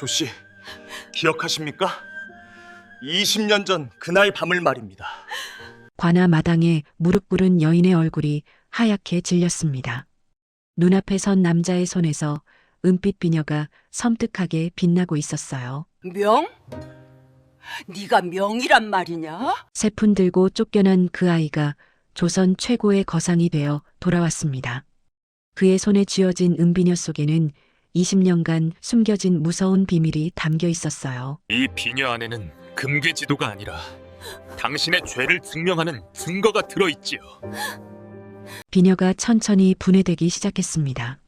조씨, 기억하십니까? 20년 전 그날 밤을 말입니다. 관아 마당에 무릎 꿇은 여인의 얼굴이 하얗게 질렸습니다. 눈앞에 선 남자의 손에서 은빛 비녀가 섬뜩하게 빛나고 있었어요. 명? 네가 명이란 말이냐? 세푼 들고 쫓겨난 그 아이가 조선 최고의 거상이 되어 돌아왔습니다. 그의 손에 쥐어진 은비녀 속에는 20년간 숨겨진 무서운 비밀이 담겨 있었어요. 이 비녀 안에는 금괴지도가 아니라 당신의 죄를 증명하는 증거가 들어있지요. 비녀가 천천히 분해되기 시작했습니다.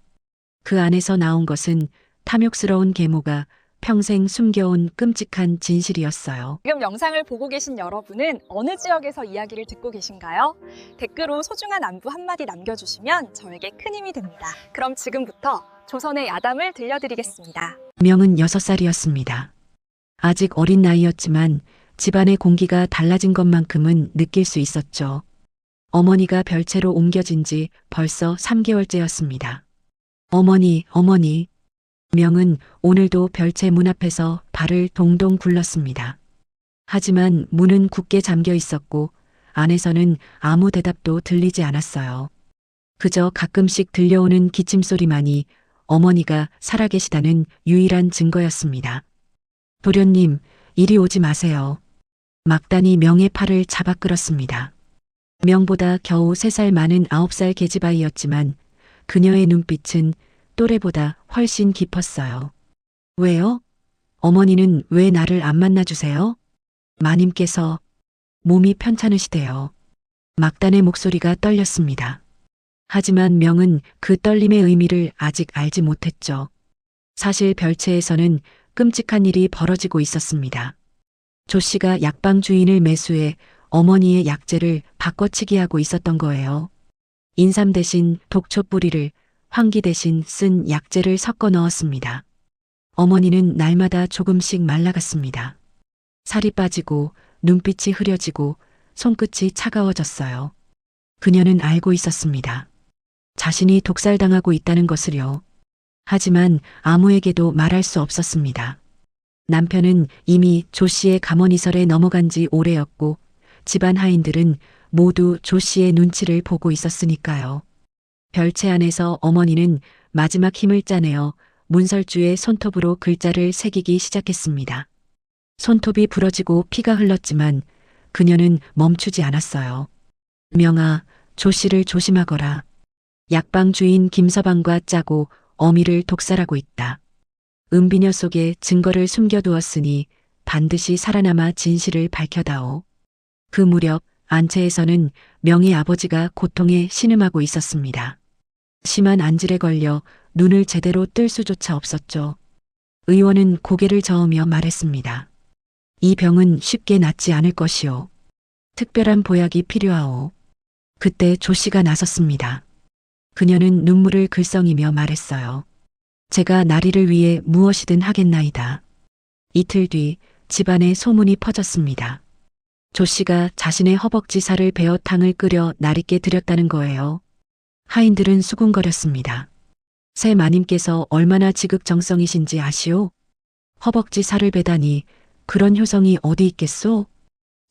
그 안에서 나온 것은 탐욕스러운 계모가 평생 숨겨온 끔찍한 진실이었어요. 지금 영상을 보고 계신 여러분은 어느 지역에서 이야기를 듣고 계신가요? 댓글로 소중한 안부 한마디 남겨주시면 저에게 큰 힘이 됩니다. 그럼 지금부터 조선의 야담을 들려드리겠습니다. 명은 6살이었습니다. 아직 어린 나이였지만 집안의 공기가 달라진 것만큼은 느낄 수 있었죠. 어머니가 별채로 옮겨진 지 벌써 3개월째였습니다. 어머니, 어머니. 명은 오늘도 별채 문 앞에서 발을 동동 굴렀습니다. 하지만 문은 굳게 잠겨 있었고 안에서는 아무 대답도 들리지 않았어요. 그저 가끔씩 들려오는 기침 소리만이 어머니가 살아계시다는 유일한 증거였습니다. 도련님, 이리 오지 마세요. 막단이 명의 팔을 잡아 끌었습니다. 명보다 겨우 3살 많은 9살 계집아이였지만 그녀의 눈빛은 또래보다 훨씬 깊었어요. 왜요? 어머니는 왜 나를 안 만나주세요? 마님께서 몸이 편찮으시대요. 막단의 목소리가 떨렸습니다. 하지만 명은 그 떨림의 의미를 아직 알지 못했죠. 사실 별채에서는 끔찍한 일이 벌어지고 있었습니다. 조 씨가 약방 주인을 매수해 어머니의 약재를 바꿔치기 하고 있었던 거예요. 인삼 대신 독초 뿌리를, 황기 대신 쓴 약재를 섞어 넣었습니다. 어머니는 날마다 조금씩 말라갔습니다. 살이 빠지고 눈빛이 흐려지고 손끝이 차가워졌어요. 그녀는 알고 있었습니다. 자신이 독살당하고 있다는 것을요. 하지만 아무에게도 말할 수 없었습니다. 남편은 이미 조 씨의 감언이설에 넘어간 지 오래였고 집안 하인들은 모두 조 씨의 눈치를 보고 있었으니까요. 별채 안에서 어머니는 마지막 힘을 짜내어 문설주의 손톱으로 글자를 새기기 시작했습니다. 손톱이 부러지고 피가 흘렀지만 그녀는 멈추지 않았어요. 명아, 조 씨를 조심하거라. 약방 주인 김서방과 짜고 어미를 독살하고 있다. 은비녀 속에 증거를 숨겨두었으니 반드시 살아남아 진실을 밝혀다오. 그 무렵 안채에서는 명의 아버지가 고통에 신음하고 있었습니다. 심한 안질에 걸려 눈을 제대로 뜰 수조차 없었죠. 의원은 고개를 저으며 말했습니다. 이 병은 쉽게 낫지 않을 것이오. 특별한 보약이 필요하오. 그때 조 씨가 나섰습니다. 그녀는 눈물을 글썽이며 말했어요. 제가 나리를 위해 무엇이든 하겠나이다. 이틀 뒤 집안에 소문이 퍼졌습니다. 조 씨가 자신의 허벅지 살을 베어 탕을 끓여 나리께 드렸다는 거예요. 하인들은 수군거렸습니다. 새 마님께서 얼마나 지극정성이신지 아시오? 허벅지 살을 베다니 그런 효성이 어디 있겠소?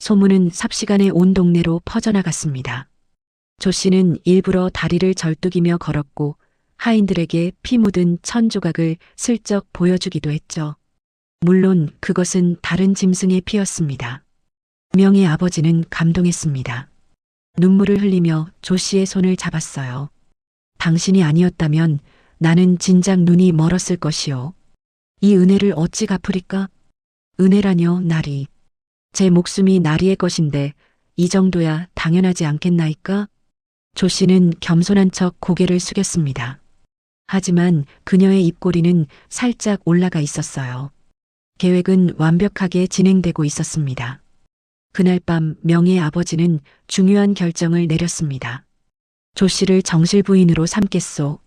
소문은 삽시간에 온 동네로 퍼져나갔습니다. 조 씨는 일부러 다리를 절뚝이며 걸었고 하인들에게 피 묻은 천 조각을 슬쩍 보여주기도 했죠. 물론 그것은 다른 짐승의 피였습니다. 명의 아버지는 감동했습니다. 눈물을 흘리며 조 씨의 손을 잡았어요. 당신이 아니었다면 나는 진작 눈이 멀었을 것이오. 이 은혜를 어찌 갚으리까? 은혜라뇨, 나리. 제 목숨이 나리의 것인데 이 정도야 당연하지 않겠나이까? 조 씨는 겸손한 척 고개를 숙였습니다. 하지만 그녀의 입꼬리는 살짝 올라가 있었어요. 계획은 완벽하게 진행되고 있었습니다. 그날 밤 명의 아버지는 중요한 결정을 내렸습니다. 조 씨를 정실 부인으로 삼겠소.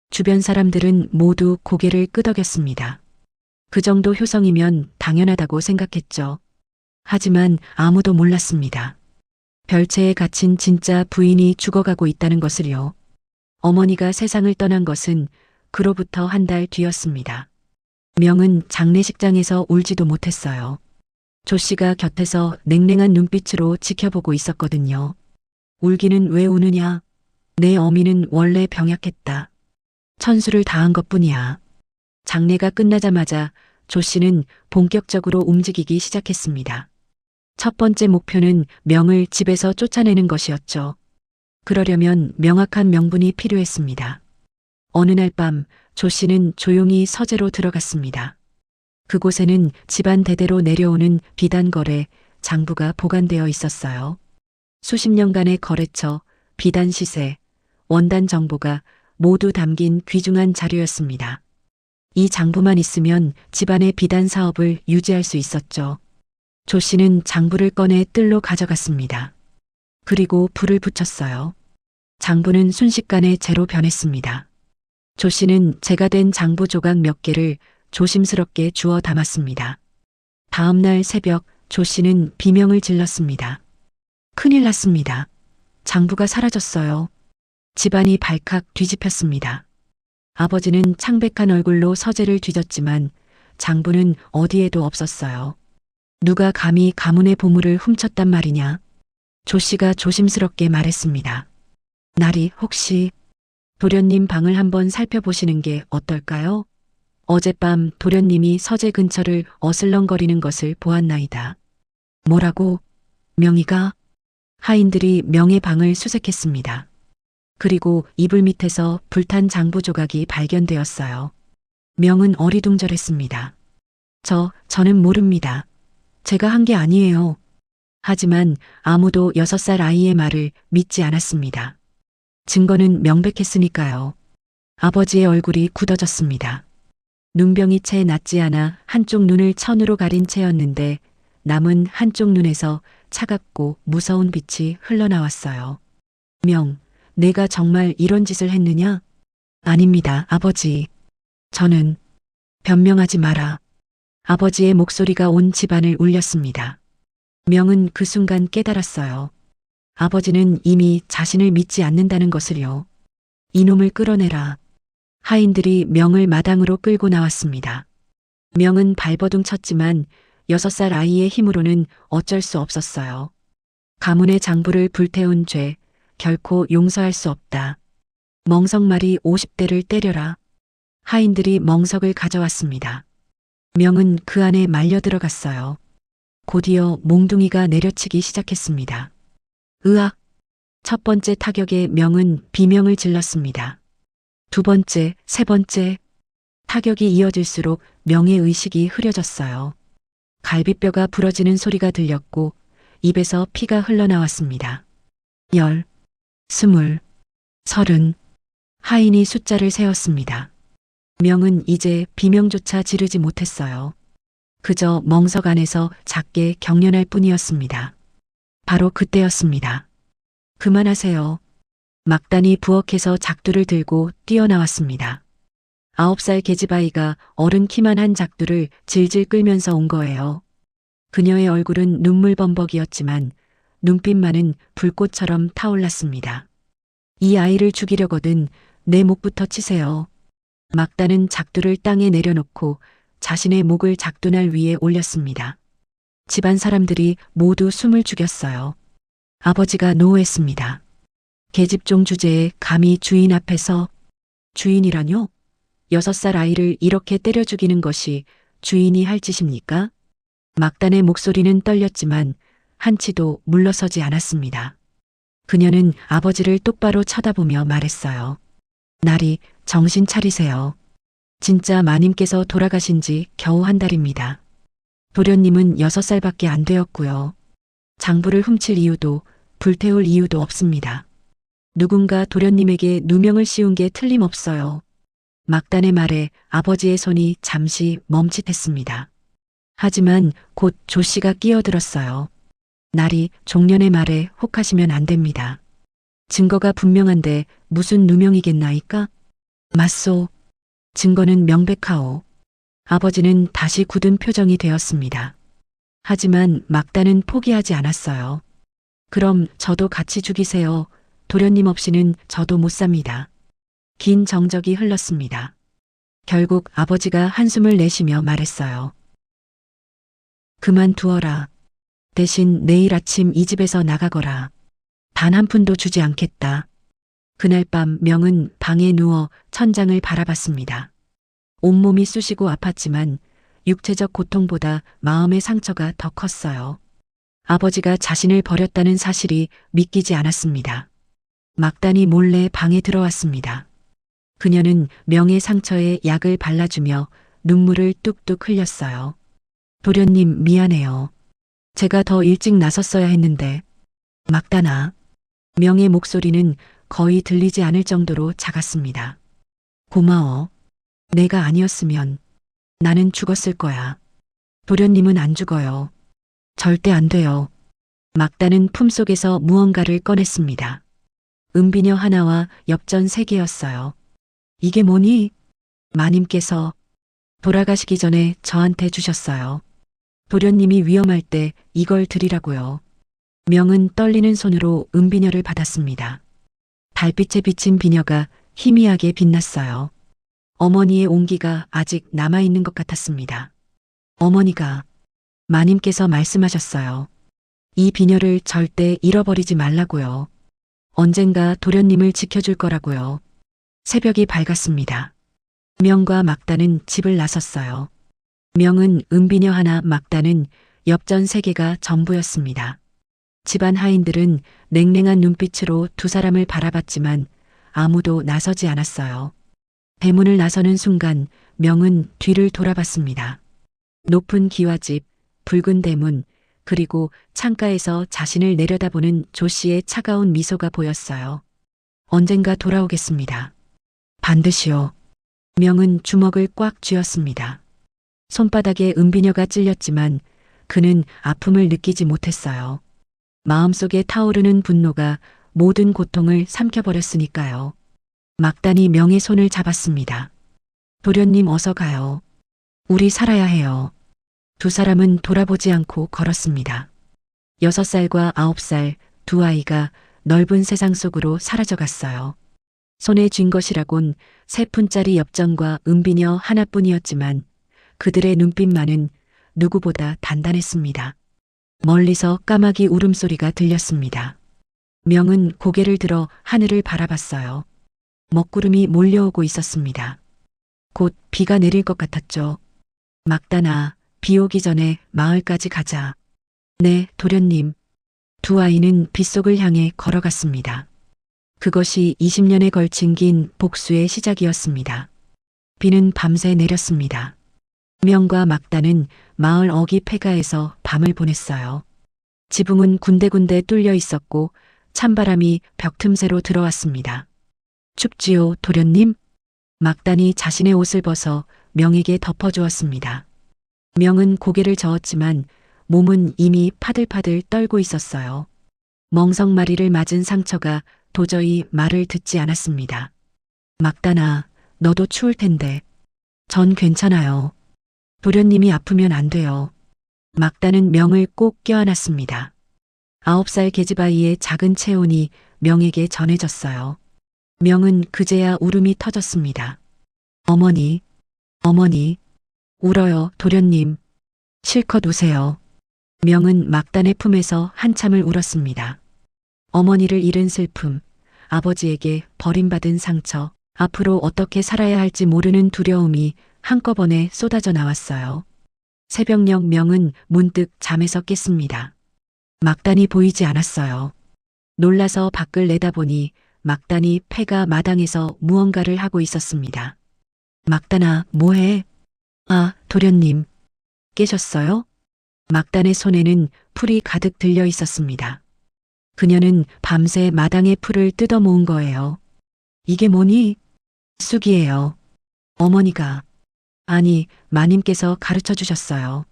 주변 사람들은 모두 고개를 끄덕였습니다. 그 정도 효성이면 당연하다고 생각했죠. 하지만 아무도 몰랐습니다. 별채에 갇힌 진짜 부인이 죽어가고 있다는 것을요. 어머니가 세상을 떠난 것은 그로부터 한 달 뒤였습니다. 명은 장례식장에서 울지도 못했어요. 조 씨가 곁에서 냉랭한 눈빛으로 지켜보고 있었거든요. 울기는 왜 우느냐? 내 어미는 원래 병약했다. 천수를 다한 것뿐이야. 장례가 끝나자마자 조 씨는 본격적으로 움직이기 시작했습니다. 첫 번째 목표는 명을 집에서 쫓아내는 것이었죠. 그러려면 명확한 명분이 필요했습니다. 어느 날 밤 조 씨는 조용히 서재로 들어갔습니다. 그곳에는 집안 대대로 내려오는 비단거래, 장부가 보관되어 있었어요. 수십 년간의 거래처, 비단 시세, 원단 정보가 모두 담긴 귀중한 자료였습니다. 이 장부만 있으면 집안의 비단 사업을 유지할 수 있었죠. 조 씨는 장부를 꺼내 뜰로 가져갔습니다. 그리고 불을 붙였어요. 장부는 순식간에 재로 변했습니다. 조 씨는 재가 된 장부 조각 몇 개를 조심스럽게 주워 담았습니다. 다음 날 새벽 조 씨는 비명을 질렀습니다. 큰일 났습니다. 장부가 사라졌어요. 집안이 발칵 뒤집혔습니다. 아버지는 창백한 얼굴로 서재를 뒤졌지만 장부는 어디에도 없었어요. 누가 감히 가문의 보물을 훔쳤단 말이냐? 조 씨가 조심스럽게 말했습니다. 나리, 혹시 도련님 방을 한번 살펴보시는 게 어떨까요? 어젯밤 도련님이 서재 근처를 어슬렁거리는 것을 보았나이다. 뭐라고? 명희가? 하인들이 명의 방을 수색했습니다. 그리고 이불 밑에서 불탄 장부 조각이 발견되었어요. 명은 어리둥절했습니다. 저는 모릅니다. 제가 한 게 아니에요. 하지만 아무도 6살 아이의 말을 믿지 않았습니다. 증거는 명백했으니까요. 아버지의 얼굴이 굳어졌습니다. 눈병이 채 낫지 않아 한쪽 눈을 천으로 가린 채였는데 남은 한쪽 눈에서 차갑고 무서운 빛이 흘러나왔어요. 명, 내가 정말 이런 짓을 했느냐? 아닙니다, 아버지. 저는 변명하지 마라. 아버지의 목소리가 온 집안을 울렸습니다. 명은 그 순간 깨달았어요. 아버지는 이미 자신을 믿지 않는다는 것을요. 이놈을 끌어내라. 하인들이 명을 마당으로 끌고 나왔습니다. 명은 발버둥 쳤지만 6살 아이의 힘으로는 어쩔 수 없었어요. 가문의 장부를 불태운 죄, 결코 용서할 수 없다. 멍석말이 50대를 때려라. 하인들이 멍석을 가져왔습니다. 명은 그 안에 말려 들어갔어요. 곧이어 몽둥이가 내려치기 시작했습니다. 으악! 첫 번째 타격에 명은 비명을 질렀습니다. 두 번째, 세 번째. 타격이 이어질수록 명의 의식이 흐려졌어요. 갈비뼈가 부러지는 소리가 들렸고 입에서 피가 흘러나왔습니다. 10, 20, 30. 하인이 숫자를 세었습니다. 명은 이제 비명조차 지르지 못했어요. 그저 멍석 안에서 작게 경련할 뿐이었습니다. 바로 그때였습니다. 그만하세요. 막단이 부엌에서 작두를 들고 뛰어나왔습니다. 9살 계집아이가 어른 키만 한 작두를 질질 끌면서 온 거예요. 그녀의 얼굴은 눈물범벅이었지만 눈빛만은 불꽃처럼 타올랐습니다. 이 아이를 죽이려거든 내 목부터 치세요. 막단은 작두를 땅에 내려놓고 자신의 목을 작두날 위에 올렸습니다. 집안 사람들이 모두 숨을 죽였어요. 아버지가 노했습니다. 계집종 주제에 감히 주인 앞에서 주인이라뇨? 6살 아이를 이렇게 때려 죽이는 것이 주인이 할 짓입니까? 막단의 목소리는 떨렸지만 한치도 물러서지 않았습니다. 그녀는 아버지를 똑바로 쳐다보며 말했어요. 나리, 정신 차리세요. 진짜 마님께서 돌아가신 지 겨우 한 달입니다. 도련님은 6살밖에 안 되었고요. 장부를 훔칠 이유도 불태울 이유도 없습니다. 누군가 도련님에게 누명을 씌운 게 틀림없어요. 막단의 말에 아버지의 손이 잠시 멈칫했습니다. 하지만 곧 조 씨가 끼어들었어요. 나리, 종년의 말에 혹하시면 안 됩니다. 증거가 분명한데 무슨 누명이겠나이까? 맞소. 증거는 명백하오. 아버지는 다시 굳은 표정이 되었습니다. 하지만 막단은 포기하지 않았어요. 그럼 저도 같이 죽이세요. 도련님 없이는 저도 못 삽니다. 긴 정적이 흘렀습니다. 결국 아버지가 한숨을 내쉬며 말했어요. 그만두어라. 대신 내일 아침 이 집에서 나가거라. 단 한 푼도 주지 않겠다. 그날 밤 명은 방에 누워 천장을 바라봤습니다. 온몸이 쑤시고 아팠지만 육체적 고통보다 마음의 상처가 더 컸어요. 아버지가 자신을 버렸다는 사실이 믿기지 않았습니다. 막단이 몰래 방에 들어왔습니다. 그녀는 명의 상처에 약을 발라주며 눈물을 뚝뚝 흘렸어요. 도련님 미안해요. 제가 더 일찍 나섰어야 했는데. 막단아. 명의 목소리는 거의 들리지 않을 정도로 작았습니다. 고마워. 내가 아니었으면 나는 죽었을 거야. 도련님은 안 죽어요. 절대 안 돼요. 막단은 품속에서 무언가를 꺼냈습니다. 은비녀 하나와 엽전 3개였어요. 이게 뭐니? 마님께서 돌아가시기 전에 저한테 주셨어요. 도련님이 위험할 때 이걸 드리라고요. 명은 떨리는 손으로 은비녀를 받았습니다. 달빛에 비친 비녀가 희미하게 빛났어요. 어머니의 온기가 아직 남아있는 것 같았습니다. 어머니가 마님께서 말씀하셨어요. 이 비녀를 절대 잃어버리지 말라고요. 언젠가 도련님을 지켜줄 거라고요. 새벽이 밝았습니다. 명과 막단은 집을 나섰어요. 명은 은비녀 하나, 막단은 엽전 3개가 전부였습니다. 집안 하인들은 냉랭한 눈빛으로 두 사람을 바라봤지만 아무도 나서지 않았어요. 대문을 나서는 순간 명은 뒤를 돌아봤습니다. 높은 기와집, 붉은 대문, 그리고 창가에서 자신을 내려다보는 조 씨의 차가운 미소가 보였어요. 언젠가 돌아오겠습니다. 반드시요. 명은 주먹을 꽉 쥐었습니다. 손바닥에 은비녀가 찔렸지만 그는 아픔을 느끼지 못했어요. 마음속에 타오르는 분노가 모든 고통을 삼켜버렸으니까요. 막단이 명의 손을 잡았습니다. 도련님 어서 가요. 우리 살아야 해요. 두 사람은 돌아보지 않고 걸었습니다. 6살과 9살 두 아이가 넓은 세상 속으로 사라져갔어요. 손에 쥔 것이라곤 3푼짜리 엽전과 은비녀 하나뿐이었지만 그들의 눈빛만은 누구보다 단단했습니다. 멀리서 까마귀 울음소리가 들렸습니다. 명은 고개를 들어 하늘을 바라봤어요. 먹구름이 몰려오고 있었습니다. 곧 비가 내릴 것 같았죠. 막단아, 비 오기 전에 마을까지 가자. 네, 도련님. 두 아이는 빗속을 향해 걸어갔습니다. 그것이 20년에 걸친 긴 복수의 시작이었습니다. 비는 밤새 내렸습니다. 명과 막단은 마을 어귀 폐가에서 밤을 보냈어요. 지붕은 군데군데 뚫려 있었고 찬바람이 벽 틈새로 들어왔습니다. 춥지요, 도련님? 막단이 자신의 옷을 벗어 명에게 덮어주었습니다. 명은 고개를 저었지만 몸은 이미 파들파들 떨고 있었어요. 멍석마리를 맞은 상처가 도저히 말을 듣지 않았습니다. 막단아, 너도 추울 텐데. 전 괜찮아요. 도련님이 아프면 안 돼요. 막단은 명을 꼭 껴안았습니다. 9살 계집아이의 작은 체온이 명에게 전해졌어요. 명은 그제야 울음이 터졌습니다. 어머니, 어머니, 울어요, 도련님. 실컷 우세요. 명은 막단의 품에서 한참을 울었습니다. 어머니를 잃은 슬픔, 아버지에게 버림받은 상처, 앞으로 어떻게 살아야 할지 모르는 두려움이 한꺼번에 쏟아져 나왔어요. 새벽녘 명은 문득 잠에서 깼습니다. 막단이 보이지 않았어요. 놀라서 밖을 내다보니 막단이 폐가 마당에서 무언가를 하고 있었습니다. 막단아, 뭐해? 아, 도련님. 깨셨어요? 막단의 손에는 풀이 가득 들려 있었습니다. 그녀는 밤새 마당의 풀을 뜯어 모은 거예요. 이게 뭐니? 쑥이에요. 어머니가. 아니, 마님께서 가르쳐 주셨어요.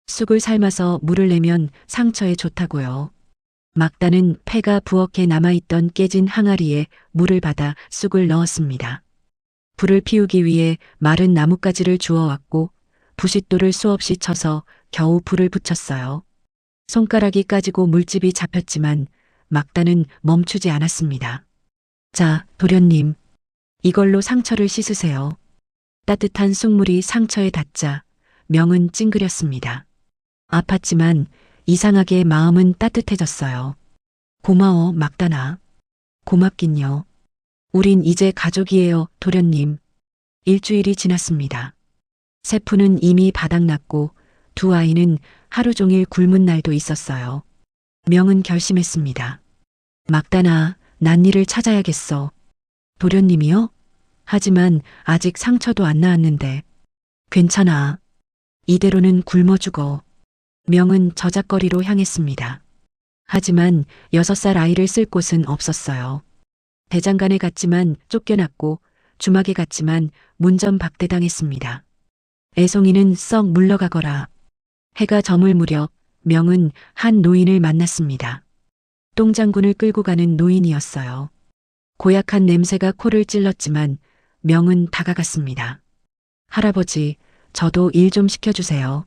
쑥을 삶아서 물을 내면 상처에 좋다고요. 막단은 폐가 부엌에 남아있던 깨진 항아리에 물을 받아 쑥을 넣었습니다. 불을 피우기 위해 마른 나뭇가지를 주워왔고 부싯돌을 수없이 쳐서 겨우 불을 붙였어요. 손가락이 까지고 물집이 잡혔지만 막단은 멈추지 않았습니다. 자, 도련님. 이걸로 상처를 씻으세요. 따뜻한 쑥물이 상처에 닿자 명은 찡그렸습니다. 아팠지만 이상하게 마음은 따뜻해졌어요. 고마워, 막단아. 고맙긴요. 우린 이제 가족이에요, 도련님. 일주일이 지났습니다. 세푸는 이미 바닥났고 두 아이는 하루 종일 굶은 날도 있었어요. 명은 결심했습니다. 막단아, 난니를 찾아야겠어. 도련님이요? 하지만 아직 상처도 안 나았는데. 괜찮아. 이대로는 굶어 죽어. 명은 저작거리로 향했습니다. 하지만 6살 아이를 쓸 곳은 없었어요. 대장간에 갔지만 쫓겨났고 주막에 갔지만 문전박대당했습니다. 애송이는 썩 물러가거라. 해가 저물 무렵 명은 한 노인을 만났습니다. 똥장군을 끌고 가는 노인이었어요. 고약한 냄새가 코를 찔렀지만 명은 다가갔습니다. 할아버지, 저도 일 좀 시켜주세요.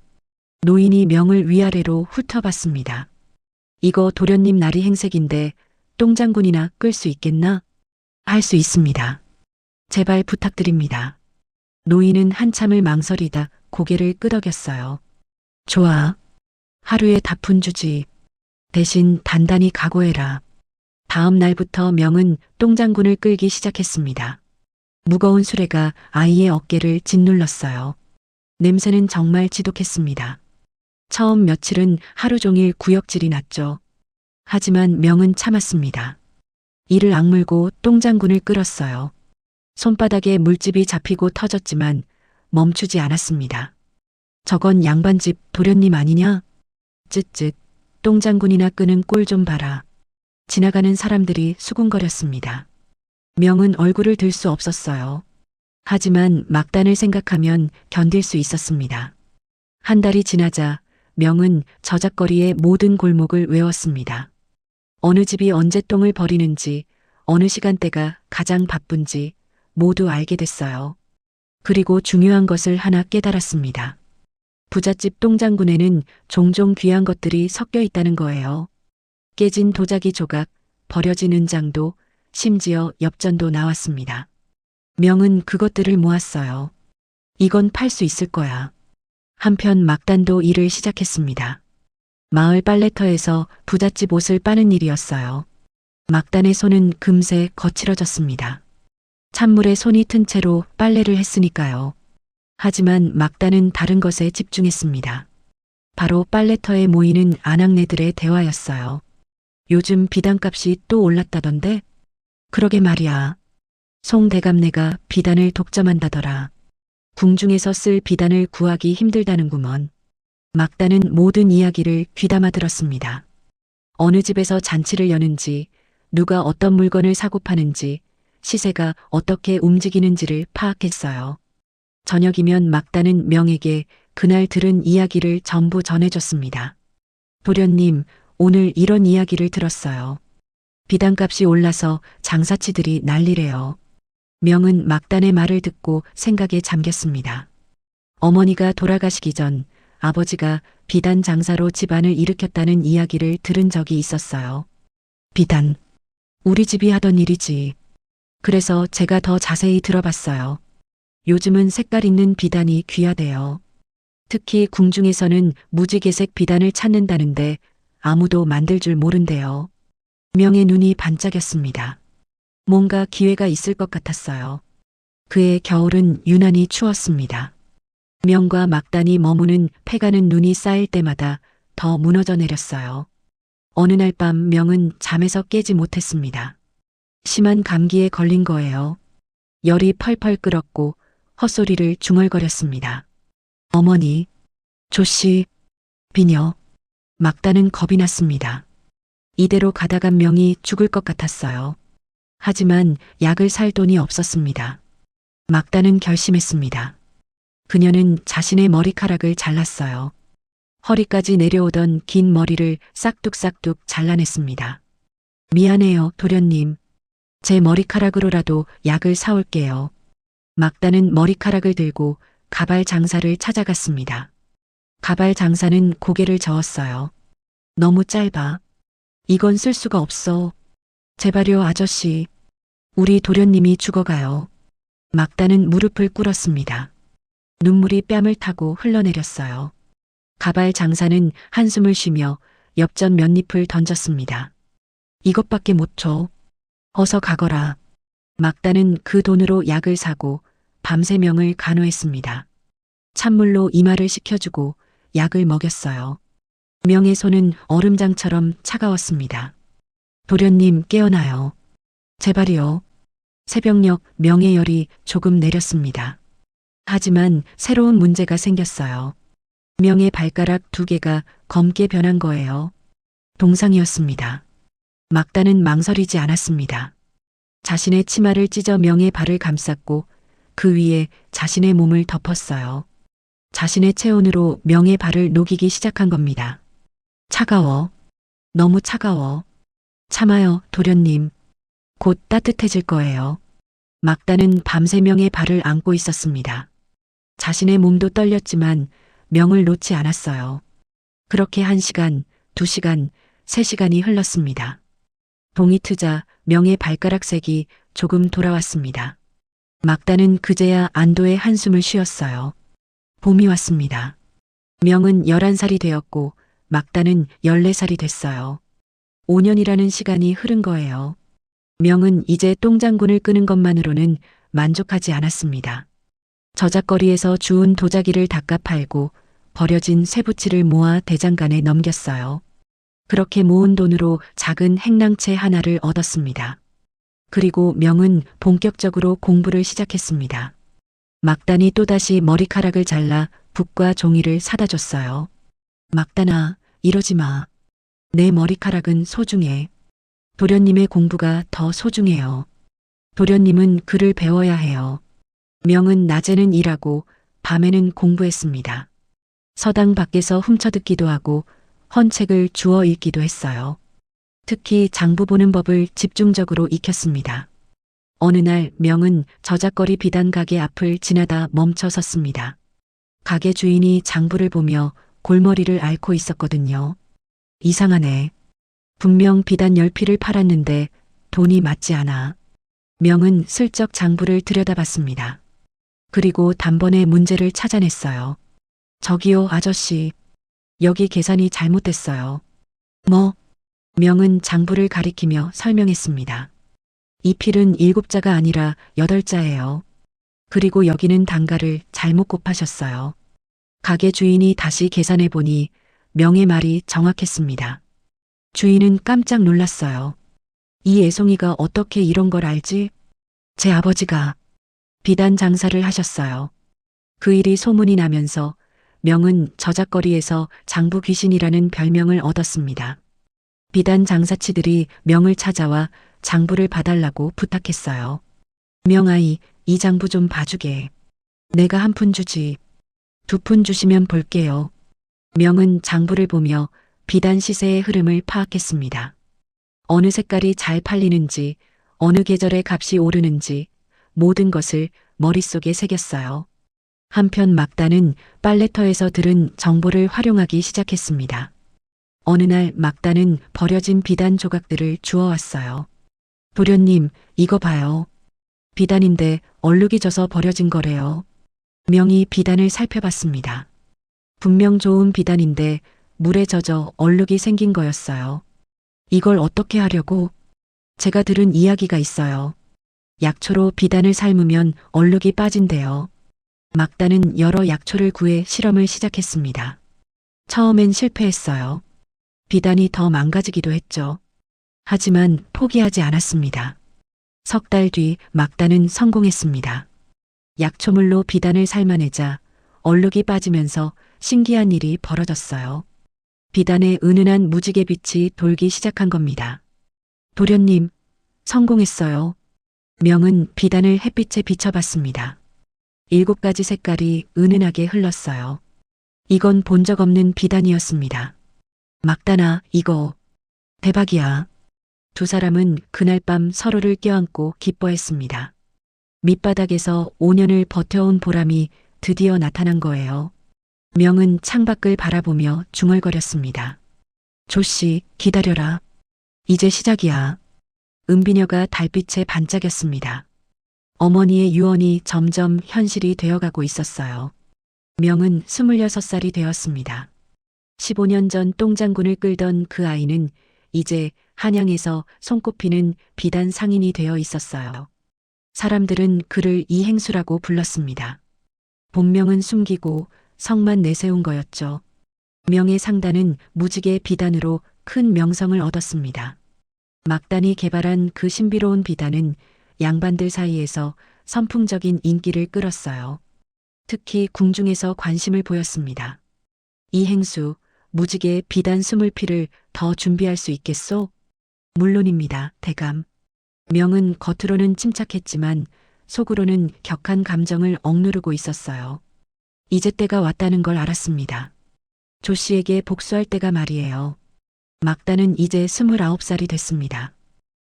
노인이 명을 위아래로 훑어봤습니다. 이거 도련님 나리 행색인데 똥장군이나 끌 수 있겠나? 할 수 있습니다. 제발 부탁드립니다. 노인은 한참을 망설이다 고개를 끄덕였어요. 좋아. 하루에 답은 주지. 대신 단단히 각오해라. 다음 날부터 명은 똥장군을 끌기 시작했습니다. 무거운 수레가 아이의 어깨를 짓눌렀어요. 냄새는 정말 지독했습니다. 처음 며칠은 하루 종일 구역질이 났죠. 하지만 명은 참았습니다. 이를 악물고 똥장군을 끌었어요. 손바닥에 물집이 잡히고 터졌지만 멈추지 않았습니다. 저건 양반집 도련님 아니냐? 쯧쯧, 똥장군이나 끄는 꼴 좀 봐라. 지나가는 사람들이 수군거렸습니다. 명은 얼굴을 들 수 없었어요. 하지만 막단을 생각하면 견딜 수 있었습니다. 한 달이 지나자 명은 저작거리의 모든 골목을 외웠습니다. 어느 집이 언제 똥을 버리는지, 어느 시간대가 가장 바쁜지 모두 알게 됐어요. 그리고 중요한 것을 하나 깨달았습니다. 부잣집 똥장군에는 종종 귀한 것들이 섞여 있다는 거예요. 깨진 도자기 조각, 버려진 은장도, 심지어 엽전도 나왔습니다. 명은 그것들을 모았어요. 이건 팔 수 있을 거야. 한편 막단도 일을 시작했습니다. 마을 빨래터에서 부잣집 옷을 빠는 일이었어요. 막단의 손은 금세 거칠어졌습니다. 찬물에 손이 튼 채로 빨래를 했으니까요. 하지만 막단은 다른 것에 집중했습니다. 바로 빨래터에 모이는 아낙네들의 대화였어요. 요즘 비단값이 또 올랐다던데? 그러게 말이야. 송대감네가 비단을 독점한다더라. 궁중에서 쓸 비단을 구하기 힘들다는구먼. 막단은 모든 이야기를 귀담아 들었습니다. 어느 집에서 잔치를 여는지, 누가 어떤 물건을 사고 파는지, 시세가 어떻게 움직이는지를 파악했어요. 저녁이면 막단은 명에게 그날 들은 이야기를 전부 전해줬습니다. 도련님, 오늘 이런 이야기를 들었어요. 비단값이 올라서 장사치들이 난리래요. 명은 막단의 말을 듣고 생각에 잠겼습니다. 어머니가 돌아가시기 전 아버지가 비단 장사로 집안을 일으켰다는 이야기를 들은 적이 있었어요. 비단. 우리 집이 하던 일이지. 그래서 제가 더 자세히 들어봤어요. 요즘은 색깔 있는 비단이 귀하대요. 특히 궁중에서는 무지개색 비단을 찾는다는데 아무도 만들 줄 모른대요. 명의 눈이 반짝였습니다. 뭔가 기회가 있을 것 같았어요. 그해 겨울은 유난히 추웠습니다. 명과 막단이 머무는 패가는 눈이 쌓일 때마다 더 무너져 내렸어요. 어느 날 밤 명은 잠에서 깨지 못했습니다. 심한 감기에 걸린 거예요. 열이 펄펄 끓었고 헛소리를 중얼거렸습니다. 어머니, 조씨, 비녀. 막단은 겁이 났습니다. 이대로 가다간 명이 죽을 것 같았어요. 하지만 약을 살 돈이 없었습니다. 막단은 결심했습니다. 그녀는 자신의 머리카락을 잘랐어요. 허리까지 내려오던 긴 머리를 싹둑싹둑 잘라냈습니다. 미안해요, 도련님. 제 머리카락으로라도 약을 사올게요. 막단은 머리카락을 들고 가발 장사를 찾아갔습니다. 가발 장사는 고개를 저었어요. 너무 짧아. 이건 쓸 수가 없어. 제발요, 아저씨. 우리 도련님이 죽어가요. 막다는 무릎을 꿇었습니다. 눈물이 뺨을 타고 흘러내렸어요. 가발 장사는 한숨을 쉬며 엽전 몇 잎을 던졌습니다. 이것밖에 못 줘. 어서 가거라. 막다는 그 돈으로 약을 사고 밤새 명을 간호했습니다. 찬물로 이마를 식혀주고 약을 먹였어요. 명의 손은 얼음장처럼 차가웠습니다. 도련님 깨어나요. 제발이요. 새벽녘 명의 열이 조금 내렸습니다. 하지만 새로운 문제가 생겼어요. 명의 발가락 2개가 검게 변한 거예요. 동상이었습니다. 막다는 망설이지 않았습니다. 자신의 치마를 찢어 명의 발을 감쌌고 그 위에 자신의 몸을 덮었어요. 자신의 체온으로 명의 발을 녹이기 시작한 겁니다. 차가워. 너무 차가워. 참아요, 도련님. 곧 따뜻해질 거예요. 막다는 밤새 명의 발을 안고 있었습니다. 자신의 몸도 떨렸지만 명을 놓지 않았어요. 그렇게 1시간, 2시간, 3시간이 흘렀습니다. 동이 트자 명의 발가락 색이 조금 돌아왔습니다. 막다는 그제야 안도의 한숨을 쉬었어요. 봄이 왔습니다. 명은 11살이 되었고 막다는 14살이 됐어요. 5년이라는 시간이 흐른 거예요. 명은 이제 똥장군을 끄는 것만으로는 만족하지 않았습니다. 저작거리에서 주운 도자기를 닦아 팔고 버려진 쇠붙이를 모아 대장간에 넘겼어요. 그렇게 모은 돈으로 작은 행랑채 하나를 얻었습니다. 그리고 명은 본격적으로 공부를 시작했습니다. 막단이 또다시 머리카락을 잘라 붓과 종이를 사다 줬어요. 막단아, 이러지 마. 내 머리카락은 소중해. 도련님의 공부가 더 소중해요. 도련님은 글을 배워야 해요. 명은 낮에는 일하고 밤에는 공부했습니다. 서당 밖에서 훔쳐듣기도 하고 헌책을 주워 읽기도 했어요. 특히 장부 보는 법을 집중적으로 익혔습니다. 어느 날 명은 저작거리 비단 가게 앞을 지나다 멈춰 섰습니다. 가게 주인이 장부를 보며 골머리를 앓고 있었거든요. 이상하네. 분명 비단 10피를 팔았는데 돈이 맞지 않아. 명은 슬쩍 장부를 들여다봤습니다. 그리고 단번에 문제를 찾아냈어요. 저기요, 아저씨. 여기 계산이 잘못됐어요. 뭐? 명은 장부를 가리키며 설명했습니다. 이 필은 7자가 아니라 8자예요. 그리고 여기는 단가를 잘못 곱하셨어요. 가게 주인이 다시 계산해 보니 명의 말이 정확했습니다. 주인은 깜짝 놀랐어요. 이 애송이가 어떻게 이런 걸 알지? 제 아버지가 비단 장사를 하셨어요. 그 일이 소문이 나면서 명은 저작거리에서 장부 귀신이라는 별명을 얻었습니다. 비단 장사치들이 명을 찾아와 장부를 봐달라고 부탁했어요. 명아이, 이 장부 좀 봐주게. 내가 1푼 주지. 2푼 주시면 볼게요. 명은 장부를 보며 비단 시세의 흐름을 파악했습니다. 어느 색깔이 잘 팔리는지, 어느 계절에 값이 오르는지 모든 것을 머릿속에 새겼어요. 한편 막다는 빨래터에서 들은 정보를 활용하기 시작했습니다. 어느 날 막다는 버려진 비단 조각들을 주워왔어요. 도련님, 이거 봐요. 비단인데 얼룩이 져서 버려진 거래요. 명이 비단을 살펴봤습니다. 분명 좋은 비단인데 물에 젖어 얼룩이 생긴 거였어요. 이걸 어떻게 하려고? 제가 들은 이야기가 있어요. 약초로 비단을 삶으면 얼룩이 빠진대요. 막다는 여러 약초를 구해 실험을 시작했습니다. 처음엔 실패했어요. 비단이 더 망가지기도 했죠. 하지만 포기하지 않았습니다. 석 달 뒤 막다는 성공했습니다. 약초물로 비단을 삶아내자 얼룩이 빠지면서 신기한 일이 벌어졌어요. 비단에 은은한 무지개빛이 돌기 시작한 겁니다. 도련님, 성공했어요. 명은 비단을 햇빛에 비춰봤습니다. 7가지 색깔이 은은하게 흘렀어요. 이건 본 적 없는 비단이었습니다. 막다나, 이거 대박이야. 두 사람은 그날 밤 서로를 껴안고 기뻐했습니다. 밑바닥에서 5년을 버텨온 보람이 드디어 나타난 거예요. 명은 창밖을 바라보며 중얼거렸습니다. 조씨, 기다려라. 이제 시작이야. 은비녀가 달빛에 반짝였습니다. 어머니의 유언이 점점 현실이 되어가고 있었어요. 명은 26살이 되었습니다. 15년 전 똥장군을 끌던 그 아이는 이제 한양에서 손꼽히는 비단 상인이 되어 있었어요. 사람들은 그를 이행수라고 불렀습니다. 본명은 숨기고 성만 내세운 거였죠. 명의 상단은 무지개 비단으로 큰 명성을 얻었습니다. 막단이 개발한 그 신비로운 비단은 양반들 사이에서 선풍적인 인기를 끌었어요. 특히 궁중에서 관심을 보였습니다. 이행수, 무지개 비단 20필을 더 준비할 수 있겠소? 물론입니다, 대감. 명은 겉으로는 침착했지만 속으로는 격한 감정을 억누르고 있었어요. 이제 때가 왔다는 걸 알았습니다. 조 씨에게 복수할 때가 말이에요. 막단은 이제 29살이 됐습니다.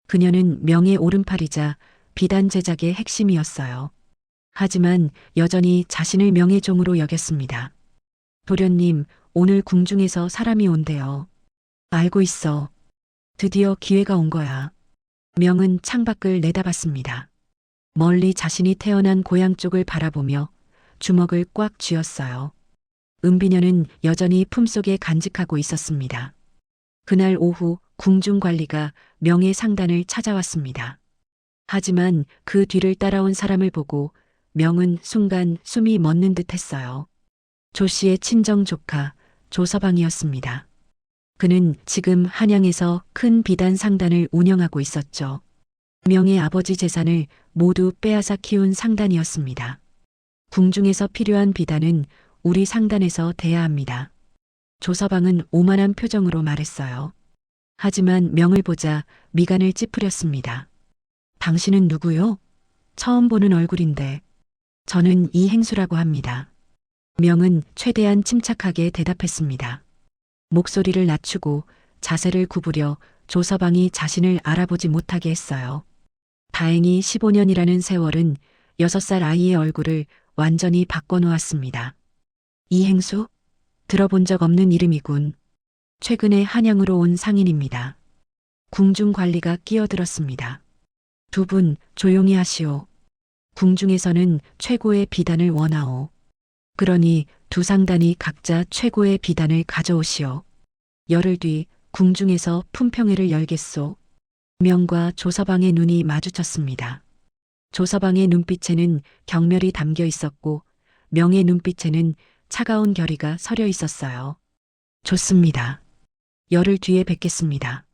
그녀는 명의 오른팔이자 비단 제작의 핵심이었어요. 하지만 여전히 자신을 명예종으로 여겼습니다. 도련님, 오늘 궁중에서 사람이 온대요. 알고 있어. 드디어 기회가 온 거야. 명은 창밖을 내다봤습니다. 멀리 자신이 태어난 고향 쪽을 바라보며 주먹을 꽉 쥐었어요. 은비녀는 여전히 품속에 간직하고 있었습니다. 그날 오후 궁중 관리가 명의 상단을 찾아왔습니다. 하지만 그 뒤를 따라온 사람을 보고 명은 순간 숨이 멎는 듯 했어요. 조 씨의 친정 조카 조서방이었습니다. 그는 지금 한양에서 큰 비단 상단을 운영하고 있었죠. 명의 아버지 재산을 모두 빼앗아 키운 상단이었습니다. 궁중에서 필요한 비단은 우리 상단에서 대야 합니다. 조서방은 오만한 표정으로 말했어요. 하지만 명을 보자 미간을 찌푸렸습니다. 당신은 누구요? 처음 보는 얼굴인데. 저는 이행수라고 합니다. 명은 최대한 침착하게 대답했습니다. 목소리를 낮추고 자세를 구부려 조서방이 자신을 알아보지 못하게 했어요. 다행히 15년이라는 세월은 6살 아이의 얼굴을 완전히 바꿔놓았습니다. 이행수? 들어본 적 없는 이름이군. 최근에 한양으로 온 상인입니다. 궁중 관리가 끼어들었습니다. 두 분 조용히 하시오. 궁중에서는 최고의 비단을 원하오. 그러니 두 상단이 각자 최고의 비단을 가져오시오. 열흘 뒤 궁중에서 품평회를 열겠소. 명과 조서방의 눈이 마주쳤습니다. 조서방의 눈빛에는 경멸이 담겨 있었고 명의 눈빛에는 차가운 결의가 서려 있었어요. 좋습니다. 열흘 뒤에 뵙겠습니다.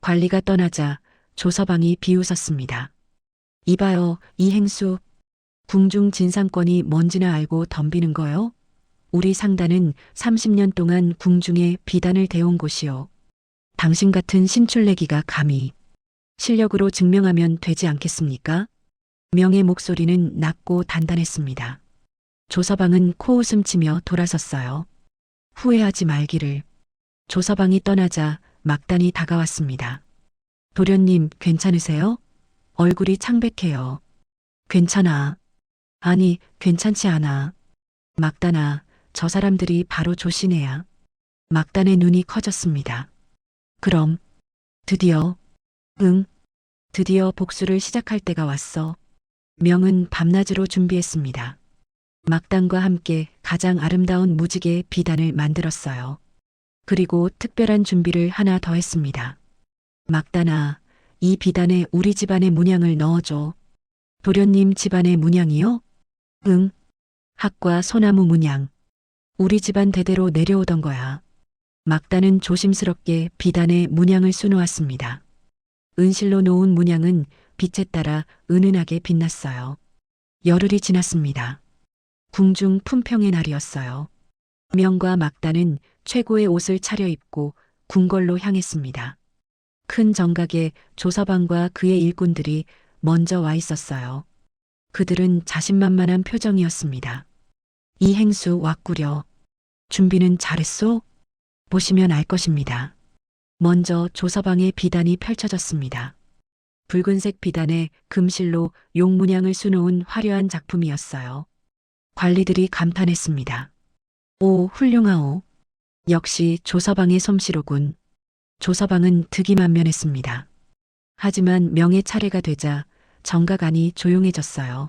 관리가 떠나자 조서방이 비웃었습니다. 이봐요, 이행수. 궁중 진상권이 뭔지나 알고 덤비는 거요? 우리 상단은 30년 동안 궁중에 비단을 대온 곳이요. 당신 같은 신출내기가 감히 실력으로 증명하면 되지 않겠습니까? 명의 목소리는 낮고 단단했습니다. 조서방은 코웃음 치며 돌아섰어요. 후회하지 말기를. 조서방이 떠나자 막단이 다가왔습니다. 도련님, 괜찮으세요? 얼굴이 창백해요. 괜찮아. 아니, 괜찮지 않아. 막단아, 저 사람들이 바로 조신해야. 막단의 눈이 커졌습니다. 그럼, 드디어, 드디어 복수를 시작할 때가 왔어. 명은 밤낮으로 준비했습니다. 막단과 함께 가장 아름다운 무지개 비단을 만들었어요. 그리고 특별한 준비를 하나 더 했습니다. 막단아, 이 비단에 우리 집안의 문양을 넣어줘. 도련님 집안의 문양이요? 응. 학과 소나무 문양. 우리 집안 대대로 내려오던 거야. 막단은 조심스럽게 비단에 문양을 수놓았습니다. 은실로 놓은 문양은 빛에 따라 은은하게 빛났어요. 열흘이 지났습니다. 궁중 품평의 날이었어요. 명과 막단은 최고의 옷을 차려입고 궁궐로 향했습니다. 큰 정각에 조서방과 그의 일꾼들이 먼저 와 있었어요. 그들은 자신만만한 표정이었습니다. 이행수 왔구려. 준비는 잘했소? 보시면 알 것입니다. 먼저 조서방의 비단이 펼쳐졌습니다. 붉은색 비단에 금실로 용문양을 수놓은 화려한 작품이었어요. 관리들이 감탄했습니다. 오, 훌륭하오. 역시 조서방의 솜씨로군. 조서방은 득이만면했습니다. 하지만 명의 차례가 되자 정각 안이 조용해졌어요.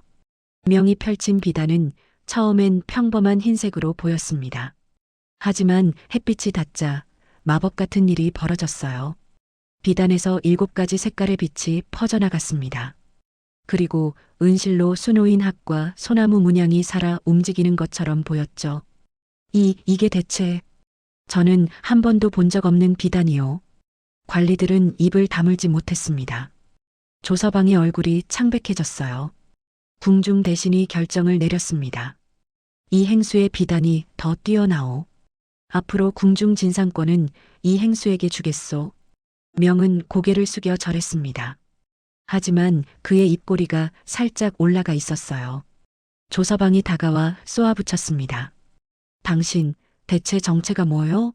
명이 펼친 비단은 처음엔 평범한 흰색으로 보였습니다. 하지만 햇빛이 닿자 마법 같은 일이 벌어졌어요. 비단에서 7가지 색깔의 빛이 퍼져나갔습니다. 그리고 은실로 수놓인 학과 소나무 문양이 살아 움직이는 것처럼 보였죠. 이게 대체 저는 한 번도 본 적 없는 비단이요. 관리들은 입을 다물지 못했습니다. 조서방의 얼굴이 창백해졌어요. 궁중 대신이 결정을 내렸습니다. 이 행수의 비단이 더 뛰어나오. 앞으로 궁중 진상권은 이 행수에게 주겠소. 명은 고개를 숙여 절했습니다. 하지만 그의 입꼬리가 살짝 올라가 있었어요. 조서방이 다가와 쏘아붙였습니다. 당신 대체 정체가 뭐요?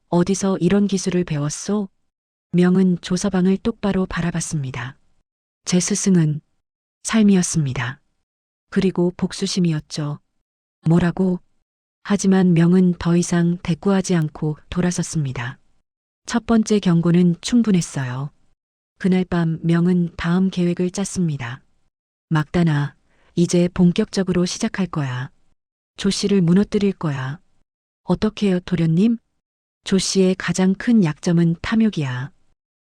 어디서 이런 기술을 배웠소? 명은 조서방을 똑바로 바라봤습니다. 제 스승은 삶이었습니다. 그리고 복수심이었죠. 뭐라고? 하지만 명은 더 이상 대꾸하지 않고 돌아섰습니다. 첫 번째 경고는 충분했어요. 그날 밤 명은 다음 계획을 짰습니다. 막다나, 이제 본격적으로 시작할 거야. 조 씨를 무너뜨릴 거야. 어떻게 해요, 도련님? 조 씨의 가장 큰 약점은 탐욕이야.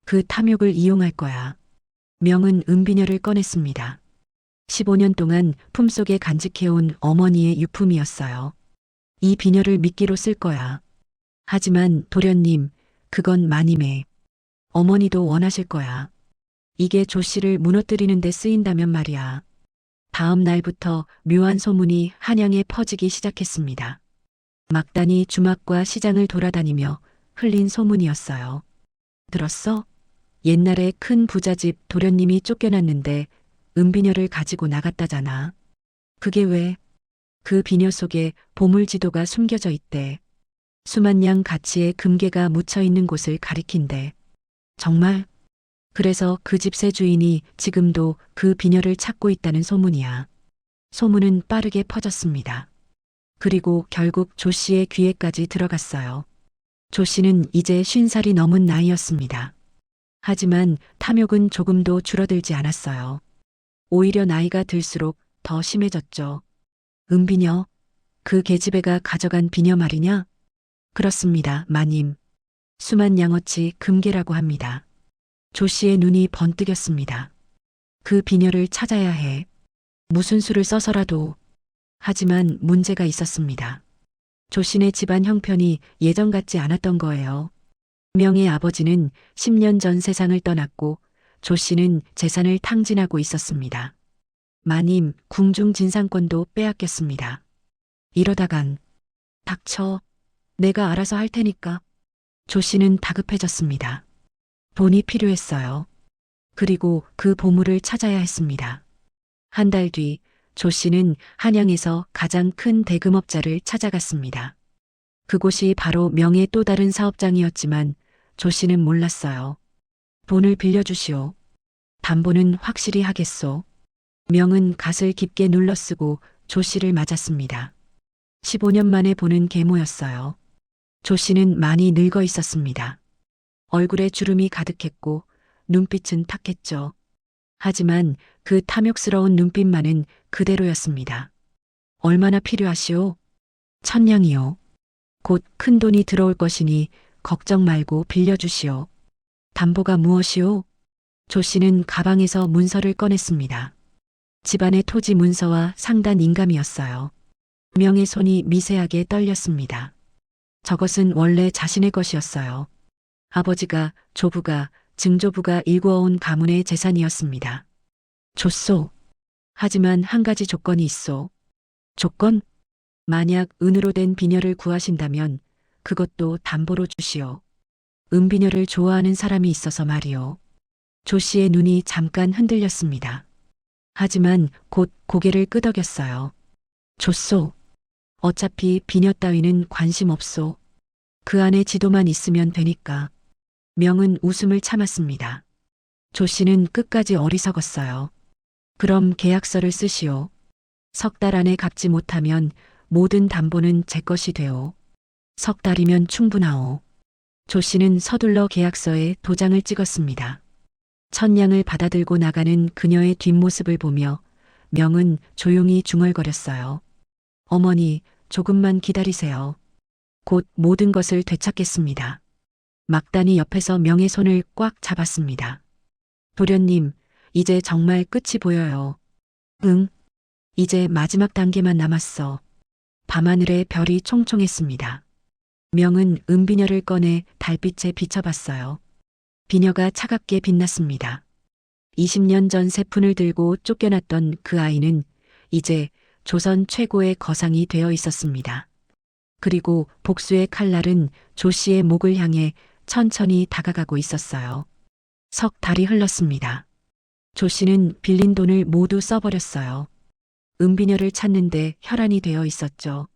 그 탐욕을 이용할 거야. 명은 은비녀를 꺼냈습니다. 15년 동안 품속에 간직해온 어머니의 유품이었어요. 이 비녀를 미끼로 쓸 거야. 하지만 도련님, 그건 마님의 어머니도 원하실 거야. 이게 조 씨를 무너뜨리는 데 쓰인다면 말이야. 다음 날부터 묘한 소문이 한양에 퍼지기 시작했습니다. 막단이 주막과 시장을 돌아다니며 흘린 소문이었어요. 들었어? 옛날에 큰 부잣집 도련님이 쫓겨났는데 은비녀를 가지고 나갔다잖아. 그게 왜? 그 비녀 속에 보물지도가 숨겨져 있대. 수만 양 가치의 금괴가 묻혀 있는 곳을 가리킨대. 정말? 그래서 그 집세 주인이 지금도 그 비녀를 찾고 있다는 소문이야. 소문은 빠르게 퍼졌습니다. 그리고 결국 조 씨의 귀에까지 들어갔어요. 조 씨는 이제 50살이 넘은 나이였습니다. 하지만 탐욕은 조금도 줄어들지 않았어요. 오히려 나이가 들수록 더 심해졌죠. 은비녀, 그 계집애가 가져간 비녀 말이냐? 그렇습니다, 마님. 수만 양어치 금괴라고 합니다. 조 씨의 눈이 번뜩였습니다. 그 비녀를 찾아야 해. 무슨 수를 써서라도. 하지만 문제가 있었습니다. 조 씨네 집안 형편이 예전 같지 않았던 거예요. 명의 아버지는 10년 전 세상을 떠났고 조 씨는 재산을 탕진하고 있었습니다. 마님, 궁중 진상권도 빼앗겼습니다. 이러다간 닥쳐. 내가 알아서 할 테니까. 조 씨는 다급해졌습니다. 돈이 필요했어요. 그리고 그 보물을 찾아야 했습니다. 한 달 뒤 조 씨는 한양에서 가장 큰 대금업자를 찾아갔습니다. 그곳이 바로 명의 또 다른 사업장이었지만 조 씨는 몰랐어요. 돈을 빌려주시오. 담보는 확실히 하겠소. 명은 갓을 깊게 눌러쓰고 조 씨를 맞았습니다. 15년 만에 보는 계모였어요. 조 씨는 많이 늙어 있었습니다. 얼굴에 주름이 가득했고 눈빛은 탁했죠. 하지만 그 탐욕스러운 눈빛만은 그대로였습니다. 얼마나 필요하시오? 1000냥이요. 곧 큰 돈이 들어올 것이니 걱정 말고 빌려주시오. 담보가 무엇이오? 조 씨는 가방에서 문서를 꺼냈습니다. 집안의 토지 문서와 상단 인감이었어요. 명의 손이 미세하게 떨렸습니다. 저것은 원래 자신의 것이었어요. 아버지가, 조부가, 증조부가 일구어온 가문의 재산이었습니다. 줬소. 하지만 한 가지 조건이 있소. 조건? 만약 은으로 된 비녀를 구하신다면 그것도 담보로 주시오. 은비녀를 좋아하는 사람이 있어서 말이오. 조 씨의 눈이 잠깐 흔들렸습니다. 하지만 곧 고개를 끄덕였어요. 줬소. 어차피 비녀 따위는 관심 없소. 그 안에 지도만 있으면 되니까. 명은 웃음을 참았습니다. 조 씨는 끝까지 어리석었어요. 그럼 계약서를 쓰시오. 3달 안에 갚지 못하면 모든 담보는 제 것이 되오. 3달이면 충분하오. 조 씨는 서둘러 계약서에 도장을 찍었습니다. 천냥을 받아들고 나가는 그녀의 뒷모습을 보며 명은 조용히 중얼거렸어요. 어머니, 조금만 기다리세요. 곧 모든 것을 되찾겠습니다. 막단이 옆에서 명의 손을 꽉 잡았습니다. 도련님, 이제 정말 끝이 보여요. 응, 이제 마지막 단계만 남았어. 밤하늘에 별이 총총했습니다. 명은 은비녀를 꺼내 달빛에 비춰봤어요. 비녀가 차갑게 빛났습니다. 20년 전 세푼을 들고 쫓겨났던 그 아이는 이제 조선 최고의 거상이 되어 있었습니다. 그리고 복수의 칼날은 조 씨의 목을 향해 천천히 다가가고 있었어요. 석 달이 흘렀습니다. 조 씨는 빌린 돈을 모두 써버렸어요. 은비녀를 찾는데 혈안이 되어 있었죠.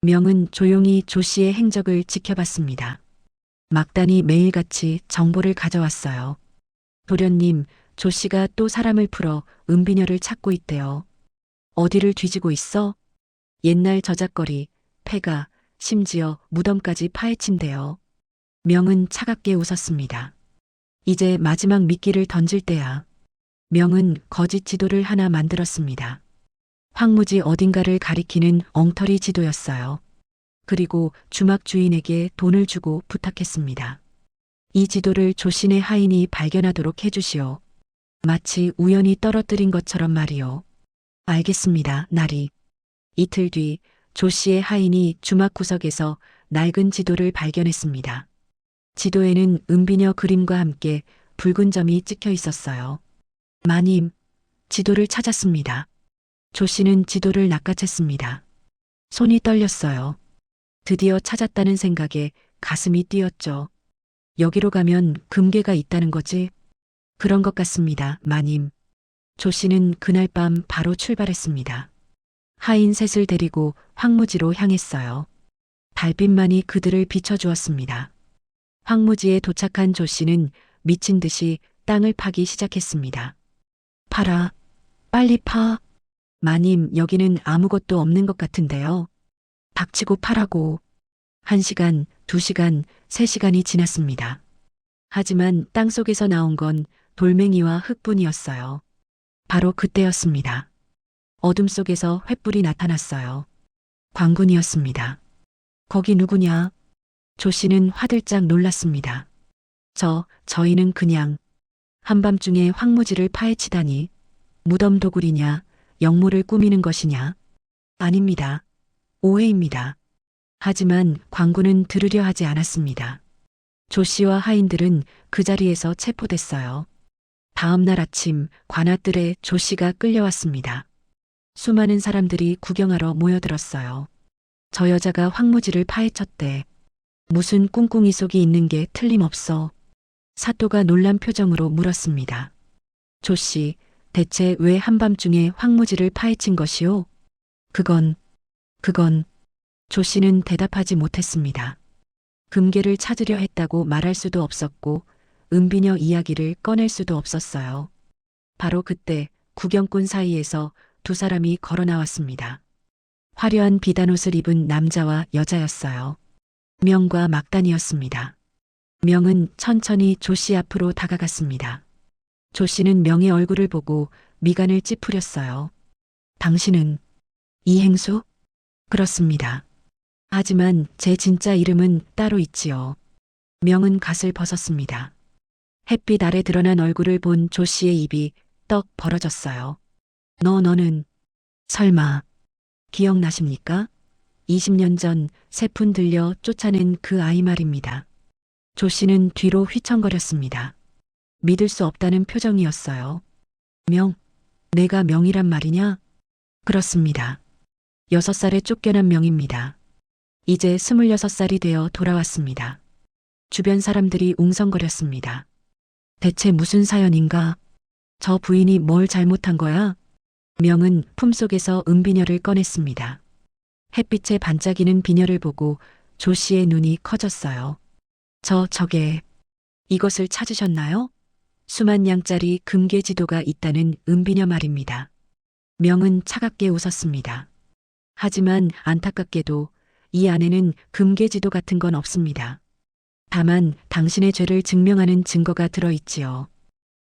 명은 조용히 조 씨의 행적을 지켜봤습니다. 막단이 매일같이 정보를 가져왔어요. 도련님, 조 씨가 또 사람을 풀어 은비녀를 찾고 있대요. 어디를 뒤지고 있어? 옛날 저작거리, 폐가, 심지어 무덤까지 파헤친대요. 명은 차갑게 웃었습니다. 이제 마지막 미끼를 던질 때야. 명은 거짓 지도를 하나 만들었습니다. 황무지 어딘가를 가리키는 엉터리 지도였어요. 그리고 주막 주인에게 돈을 주고 부탁했습니다. 이 지도를 조신의 하인이 발견하도록 해주시오. 마치 우연히 떨어뜨린 것처럼 말이요. 알겠습니다, 나리. 이틀 뒤 조 씨의 하인이 주막 구석에서 낡은 지도를 발견했습니다. 지도에는 은비녀 그림과 함께 붉은 점이 찍혀 있었어요. 마님, 지도를 찾았습니다. 조 씨는 지도를 낚아챘습니다. 손이 떨렸어요. 드디어 찾았다는 생각에 가슴이 뛰었죠. 여기로 가면 금괴가 있다는 거지? 그런 것 같습니다, 마님. 조 씨는 그날 밤 바로 출발했습니다. 하인 셋을 데리고 황무지로 향했어요. 달빛만이 그들을 비춰주었습니다. 황무지에 도착한 조 씨는 미친 듯이 땅을 파기 시작했습니다. 파라, 빨리 파. 마님, 여기는 아무것도 없는 것 같은데요. 닥치고 파라고. 1시간, 2시간, 3시간이 지났습니다. 하지만 땅속에서 나온 건 돌멩이와 흙뿐이었어요. 바로 그때였습니다. 어둠 속에서 횃불이 나타났어요. 광군이었습니다. 거기 누구냐? 조 씨는 화들짝 놀랐습니다. 저희는 그냥 한밤중에 황무지를 파헤치다니. 무덤 도굴이냐, 역모를 꾸미는 것이냐? 아닙니다. 오해입니다. 하지만 광군은 들으려 하지 않았습니다. 조 씨와 하인들은 그 자리에서 체포됐어요. 다음 날 아침 관아뜰에 조 씨가 끌려왔습니다. 수많은 사람들이 구경하러 모여들었어요. 저 여자가 황무지를 파헤쳤대. 무슨 꿍꿍이 속이 있는 게 틀림없어. 사또가 놀란 표정으로 물었습니다. 조 씨, 대체 왜 한밤중에 황무지를 파헤친 것이오? 그건 조 씨는 대답하지 못했습니다. 금괴를 찾으려 했다고 말할 수도 없었고 은비녀 이야기를 꺼낼 수도 없었어요. 바로 그때 구경꾼 사이에서 두 사람이 걸어 나왔습니다. 화려한 비단옷을 입은 남자와 여자였어요. 명과 막단이었습니다. 명은 천천히 조 씨 앞으로 다가갔습니다. 조 씨는 명의 얼굴을 보고 미간을 찌푸렸어요. 당신은 이행수? 그렇습니다. 하지만 제 진짜 이름은 따로 있지요. 명은 갓을 벗었습니다. 햇빛 아래 드러난 얼굴을 본 조 씨의 입이 떡 벌어졌어요. 너는 설마 기억나십니까? 20년 전 세푼 들려 쫓아낸 그 아이 말입니다. 조 씨는 뒤로 휘청거렸습니다. 믿을 수 없다는 표정이었어요. 내가 명이란 말이냐? 그렇습니다. 6살에 쫓겨난 명입니다. 이제 26살이 되어 돌아왔습니다. 주변 사람들이 웅성거렸습니다. 대체 무슨 사연인가? 저 부인이 뭘 잘못한 거야? 명은 품속에서 은비녀를 꺼냈습니다. 햇빛에 반짝이는 비녀를 보고 조 씨의 눈이 커졌어요. 저게 이것을 찾으셨나요? 수만 양짜리 금괴 지도가 있다는 은비녀 말입니다. 명은 차갑게 웃었습니다. 하지만 안타깝게도 이 안에는 금괴 지도 같은 건 없습니다. 다만 당신의 죄를 증명하는 증거가 들어있지요.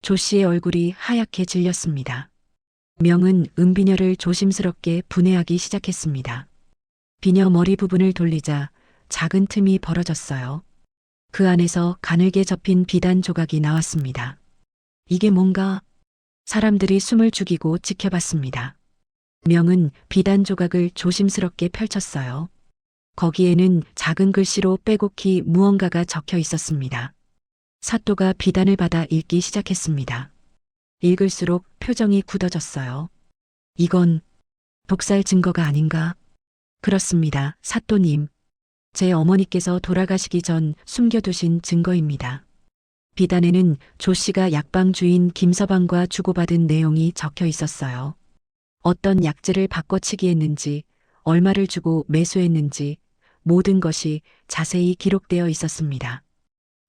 조 씨의 얼굴이 하얗게 질렸습니다. 명은 은비녀를 조심스럽게 분해하기 시작했습니다. 비녀 머리 부분을 돌리자 작은 틈이 벌어졌어요. 그 안에서 가늘게 접힌 비단 조각이 나왔습니다. 이게 뭔가? 사람들이 숨을 죽이고 지켜봤습니다. 명은 비단 조각을 조심스럽게 펼쳤어요. 거기에는 작은 글씨로 빼곡히 무언가가 적혀 있었습니다. 사또가 비단을 받아 읽기 시작했습니다. 읽을수록 표정이 굳어졌어요. 이건 독살 증거가 아닌가? 그렇습니다, 사또님. 제 어머니께서 돌아가시기 전 숨겨두신 증거입니다. 비단에는 조 씨가 약방 주인 김서방과 주고받은 내용이 적혀 있었어요. 어떤 약재를 바꿔치기 했는지, 얼마를 주고 매수했는지, 모든 것이 자세히 기록되어 있었습니다.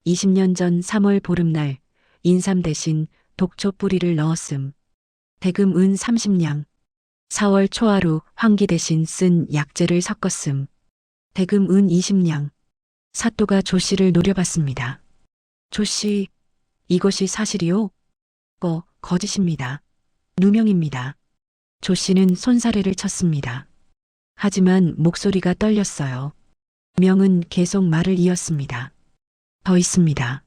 20년 전 3월 보름날 인삼 대신 독초 뿌리를 넣었음. 대금 은 30냥. 4월 초하루 황기 대신 쓴 약재를 섞었음. 대금 은 20냥. 사또가 조 씨를 노려봤습니다. 조 씨, 이것이 사실이요? 거짓입니다. 누명입니다. 조 씨는 손사래를 쳤습니다. 하지만 목소리가 떨렸어요. 명은 계속 말을 이었습니다. 더 있습니다.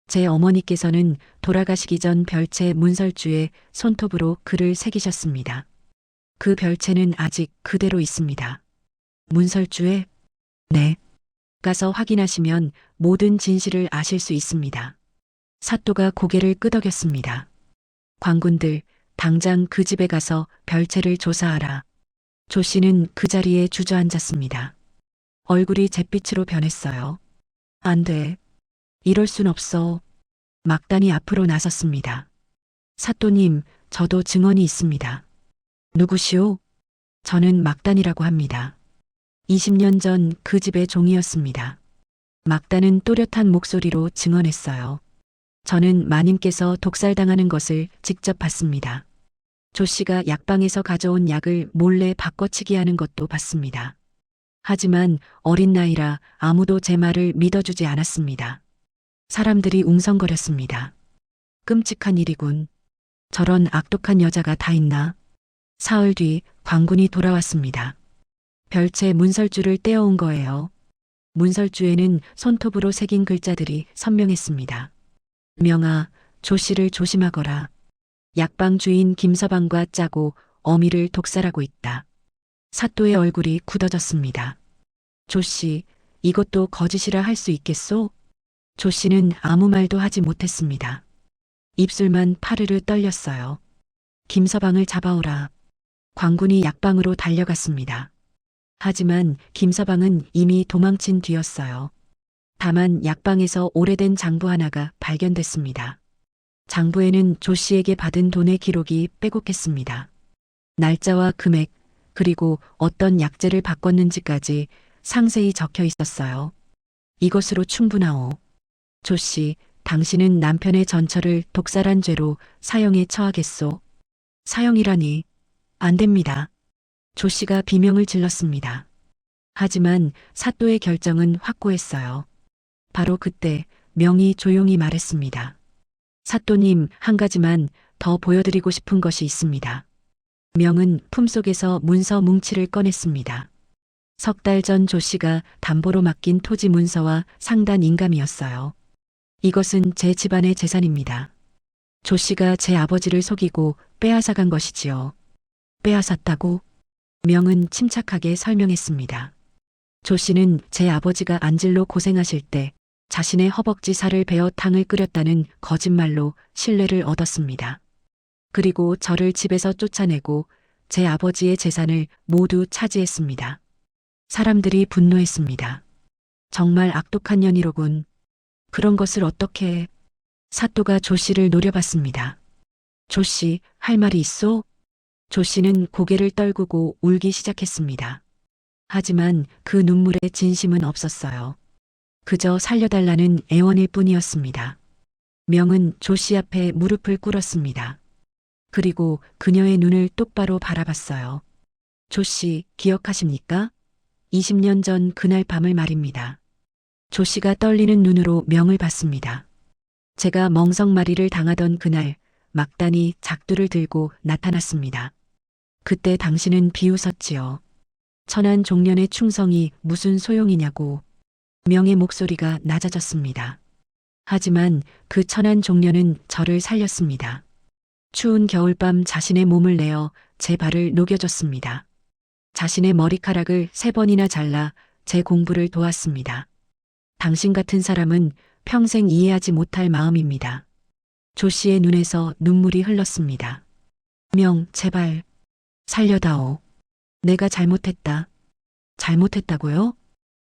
제 어머니께서는 돌아가시기 전 별채 문설주에 손톱으로 글을 새기셨습니다. 그 별채는 아직 그대로 있습니다. 문설주에? 네. 가서 확인하시면 모든 진실을 아실 수 있습니다. 사또가 고개를 끄덕였습니다. 관군들, 당장 그 집에 가서 별채를 조사하라. 조 씨는 그 자리에 주저앉았습니다. 얼굴이 잿빛으로 변했어요. 안 돼. 이럴 순 없어. 막단이 앞으로 나섰습니다. 사또님, 저도 증언이 있습니다. 누구시오? 저는 막단이라고 합니다. 20년 전 그 집의 종이었습니다. 막단은 또렷한 목소리로 증언했어요. 저는 마님께서 독살당하는 것을 직접 봤습니다. 조 씨가 약방에서 가져온 약을 몰래 바꿔치기 하는 것도 봤습니다. 하지만 어린 나이라 아무도 제 말을 믿어주지 않았습니다. 사람들이 웅성거렸습니다. 끔찍한 일이군. 저런 악독한 여자가 다 있나? 사흘 뒤 광군이 돌아왔습니다. 별채 문설주를 떼어온 거예요. 문설주에는 손톱으로 새긴 글자들이 선명했습니다. 명아, 조 씨를 조심하거라. 약방 주인 김서방과 짜고 어미를 독살하고 있다. 사또의 얼굴이 굳어졌습니다. 조 씨, 이것도 거짓이라 할 수 있겠소? 조 씨는 아무 말도 하지 못했습니다. 입술만 파르르 떨렸어요. 김서방을 잡아오라. 광군이 약방으로 달려갔습니다. 하지만 김서방은 이미 도망친 뒤였어요. 다만 약방에서 오래된 장부 하나가 발견됐습니다. 장부에는 조 씨에게 받은 돈의 기록이 빼곡했습니다. 날짜와 금액, 그리고 어떤 약재를 바꿨는지까지 상세히 적혀 있었어요. 이것으로 충분하오. 조 씨, 당신은 남편의 전처를 독살한 죄로 사형에 처하겠소. 사형이라니. 안 됩니다. 조 씨가 비명을 질렀습니다. 하지만 사또의 결정은 확고했어요. 바로 그때 명이 조용히 말했습니다. 사또님, 한 가지만 더 보여드리고 싶은 것이 있습니다. 명은 품속에서 문서 뭉치를 꺼냈습니다. 석 달 전 조 씨가 담보로 맡긴 토지 문서와 상단 인감이었어요. 이것은 제 집안의 재산입니다. 조 씨가 제 아버지를 속이고 빼앗아간 것이지요. 빼앗았다고? 명은 침착하게 설명했습니다. 조 씨는 제 아버지가 안질로 고생하실 때 자신의 허벅지 살을 베어 탕을 끓였다는 거짓말로 신뢰를 얻었습니다. 그리고 저를 집에서 쫓아내고 제 아버지의 재산을 모두 차지했습니다. 사람들이 분노했습니다. 정말 악독한 년이로군. 그런 것을 어떻게 해? 사또가 조 씨를 노려봤습니다. 조 씨, 할 말이 있소? 조 씨는 고개를 떨구고 울기 시작했습니다. 하지만 그 눈물에 진심은 없었어요. 그저 살려달라는 애원일 뿐이었습니다. 명은 조 씨 앞에 무릎을 꿇었습니다. 그리고 그녀의 눈을 똑바로 바라봤어요. 조 씨, 기억하십니까? 20년 전 그날 밤을 말입니다. 조 씨가 떨리는 눈으로 명을 봤습니다. 제가 멍석마리를 당하던 그날 막단이 작두를 들고 나타났습니다. 그때 당신은 비웃었지요. 천한 종년의 충성이 무슨 소용이냐고. 명의 목소리가 낮아졌습니다. 하지만 그 천한 종년은 저를 살렸습니다. 추운 겨울밤 자신의 몸을 내어 제 발을 녹여줬습니다. 자신의 머리카락을 3번이나 잘라 제 공부를 도왔습니다. 당신 같은 사람은 평생 이해하지 못할 마음입니다. 조 씨의 눈에서 눈물이 흘렀습니다. 명, 제발 살려다오. 내가 잘못했다. 잘못했다고요?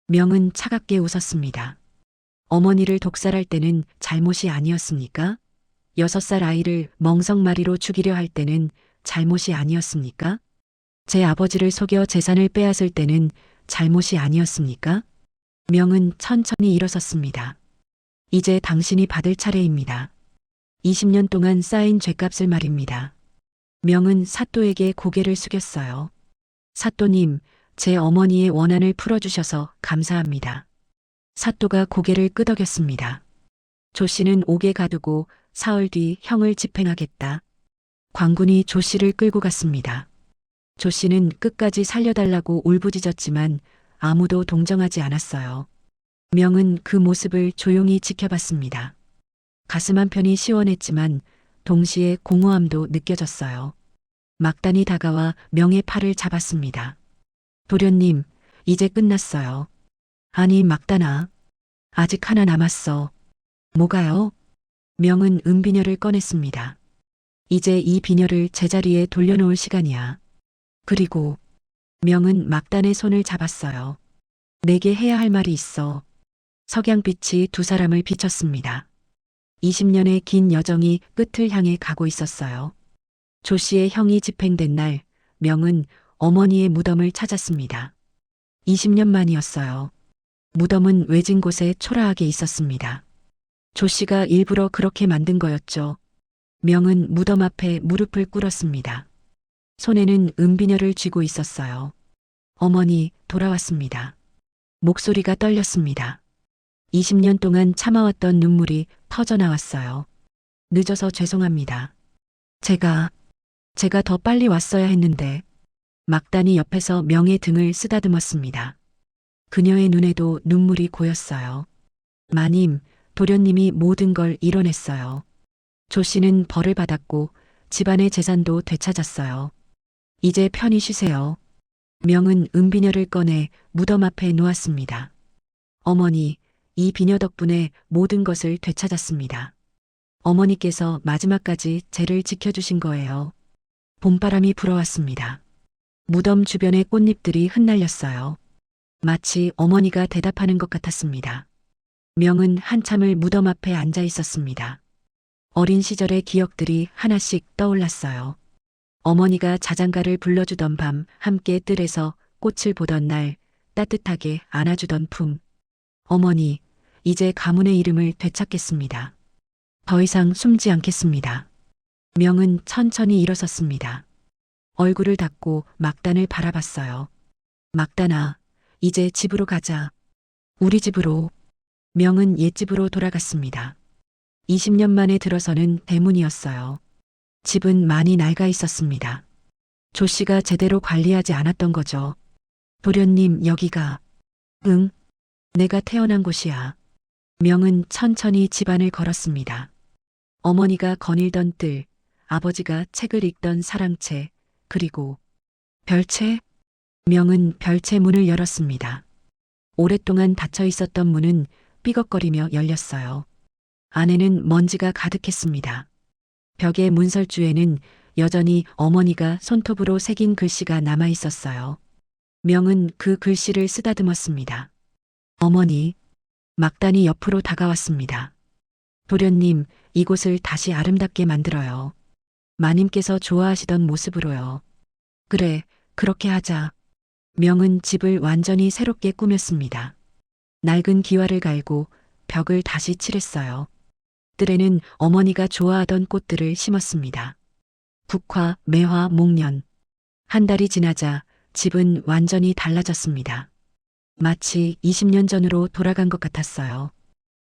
명은 차갑게 웃었습니다. 어머니를 독살할 때는 잘못이 아니었습니까? 6살 아이를 멍석마리로 죽이려 할 때는 잘못이 아니었습니까? 제 아버지를 속여 재산을 빼앗을 때는 잘못이 아니었습니까? 명은 천천히 일어섰습니다. 이제 당신이 받을 차례입니다. 20년 동안 쌓인 죗값을 말입니다. 명은 사또에게 고개를 숙였어요. 사또님, 제 어머니의 원한을 풀어주셔서 감사합니다. 사또가 고개를 끄덕였습니다. 조 씨는 옥에 가두고 사흘 뒤 형을 집행하겠다. 광군이 조 씨를 끌고 갔습니다. 조 씨는 끝까지 살려달라고 울부짖었지만 아무도 동정하지 않았어요. 명은 그 모습을 조용히 지켜봤습니다. 가슴 한편이 시원했지만 동시에 공허함도 느껴졌어요. 막단이 다가와 명의 팔을 잡았습니다. 도련님, 이제 끝났어요. 아니, 막단아. 아직 하나 남았어. 뭐가요? 명은 은비녀를 꺼냈습니다. 이제 이 비녀를 제자리에 돌려놓을 시간이야. 그리고 명은 막단의 손을 잡았어요. 내게 해야 할 말이 있어. 석양빛이 두 사람을 비췄습니다. 20년의 긴 여정이 끝을 향해 가고 있었어요. 조 씨의 형이 집행된 날, 명은 어머니의 무덤을 찾았습니다. 20년 만이었어요. 무덤은 외진 곳에 초라하게 있었습니다. 조 씨가 일부러 그렇게 만든 거였죠. 명은 무덤 앞에 무릎을 꿇었습니다. 손에는 은비녀를 쥐고 있었어요. 어머니, 돌아왔습니다. 목소리가 떨렸습니다. 20년 동안 참아왔던 눈물이 터져나왔어요. 늦어서 죄송합니다. 제가 더 빨리 왔어야 했는데. 막단이 옆에서 명의 등을 쓰다듬었습니다. 그녀의 눈에도 눈물이 고였어요. 마님, 도련님이 모든 걸 이뤄냈어요. 조 씨는 벌을 받았고 집안의 재산도 되찾았어요. 이제 편히 쉬세요. 명은 은비녀를 꺼내 무덤 앞에 놓았습니다. 어머니, 이 비녀 덕분에 모든 것을 되찾았습니다. 어머니께서 마지막까지 쟤를 지켜주신 거예요. 봄바람이 불어왔습니다. 무덤 주변의 꽃잎들이 흩날렸어요. 마치 어머니가 대답하는 것 같았습니다. 명은 한참을 무덤 앞에 앉아 있었습니다. 어린 시절의 기억들이 하나씩 떠올랐어요. 어머니가 자장가를 불러주던 밤, 함께 뜰에서 꽃을 보던 날, 따뜻하게 안아주던 품. 어머니, 이제 가문의 이름을 되찾겠습니다. 더 이상 숨지 않겠습니다. 명은 천천히 일어섰습니다. 얼굴을 닦고 막단을 바라봤어요. 막단아, 이제 집으로 가자. 우리 집으로. 명은 옛집으로 돌아갔습니다. 20년 만에 들어서는 대문이었어요. 집은 많이 낡아 있었습니다. 조 씨가 제대로 관리하지 않았던 거죠. 도련님, 여기가. 응, 내가 태어난 곳이야. 명은 천천히 집안을 걸었습니다. 어머니가 거닐던 뜰, 아버지가 책을 읽던 사랑채, 그리고 별채? 명은 별채 문을 열었습니다. 오랫동안 닫혀 있었던 문은 삐걱거리며 열렸어요. 안에는 먼지가 가득했습니다. 벽의 문설주에는 여전히 어머니가 손톱으로 새긴 글씨가 남아 있었어요. 명은 그 글씨를 쓰다듬었습니다. 어머니, 막단이 옆으로 다가왔습니다. 도련님, 이곳을 다시 아름답게 만들어요. 마님께서 좋아하시던 모습으로요. 그래, 그렇게 하자. 명은 집을 완전히 새롭게 꾸몄습니다. 낡은 기와를 갈고 벽을 다시 칠했어요. 뜰에는 어머니가 좋아하던 꽃들을 심었습니다. 국화, 매화, 목련. 한 달이 지나자 집은 완전히 달라졌습니다. 마치 20년 전으로 돌아간 것 같았어요.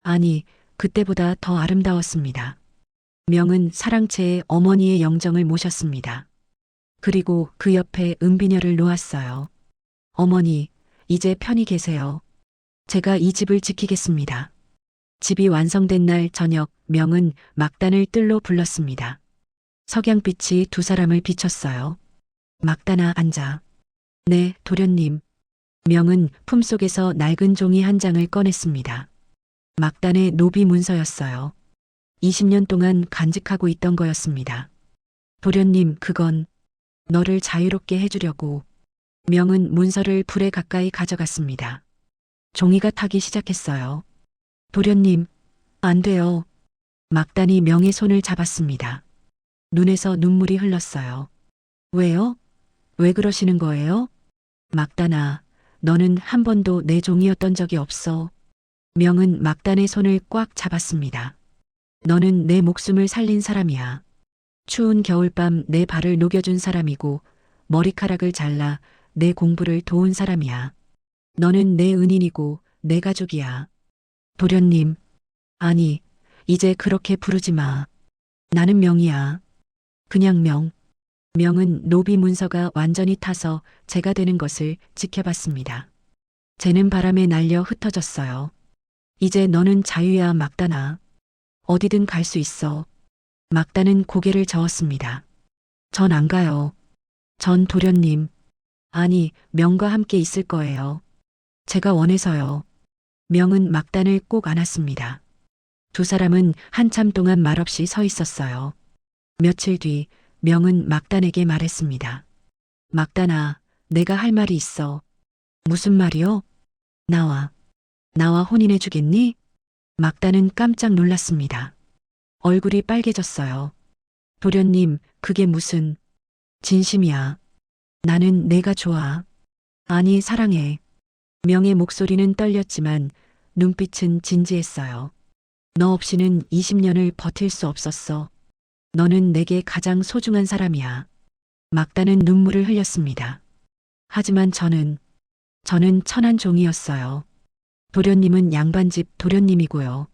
아니, 그때보다 더 아름다웠습니다. 명은 사랑채에 어머니의 영정을 모셨습니다. 그리고 그 옆에 은비녀를 놓았어요. 어머니, 이제 편히 계세요. 제가 이 집을 지키겠습니다. 집이 완성된 날 저녁, 명은 막단을 뜰로 불렀습니다. 석양빛이 두 사람을 비췄어요. 막단아, 앉아. 네, 도련님. 명은 품속에서 낡은 종이 한 장을 꺼냈습니다. 막단의 노비 문서였어요. 20년 동안 간직하고 있던 거였습니다. 도련님, 그건 너를 자유롭게 해주려고. 명은 문서를 불에 가까이 가져갔습니다. 종이가 타기 시작했어요. 도련님, 안 돼요. 막단이 명의 손을 잡았습니다. 눈에서 눈물이 흘렀어요. 왜요? 왜 그러시는 거예요? 막단아, 너는 한 번도 내 종이었던 적이 없어. 명은 막단의 손을 꽉 잡았습니다. 너는 내 목숨을 살린 사람이야. 추운 겨울밤 내 발을 녹여준 사람이고 머리카락을 잘라 내 공부를 도운 사람이야. 너는 내 은인이고 내 가족이야. 도련님, 아니, 이제 그렇게 부르지 마. 나는 명이야. 그냥 명. 명은 노비 문서가 완전히 타서 제가 되는 것을 지켜봤습니다. 쟤는 바람에 날려 흩어졌어요. 이제 너는 자유야, 막단아. 어디든 갈 수 있어. 막단은 고개를 저었습니다. 전 안 가요. 전 도련님, 아니, 명과 함께 있을 거예요. 제가 원해서요. 명은 막단을 꼭 안았습니다. 두 사람은 한참 동안 말없이 서 있었어요. 며칠 뒤 명은 막단에게 말했습니다. 막단아, 내가 할 말이 있어. 무슨 말이요? 나와 혼인해 주겠니? 막단은 깜짝 놀랐습니다. 얼굴이 빨개졌어요. 도련님, 그게 무슨... 진심이야. 나는 내가 좋아. 아니, 사랑해. 명의 목소리는 떨렸지만 눈빛은 진지했어요. 너 없이는 20년을 버틸 수 없었어. 너는 내게 가장 소중한 사람이야. 막단은 눈물을 흘렸습니다. 하지만 저는 천한 종이었어요. 도련님은 양반집 도련님이고요.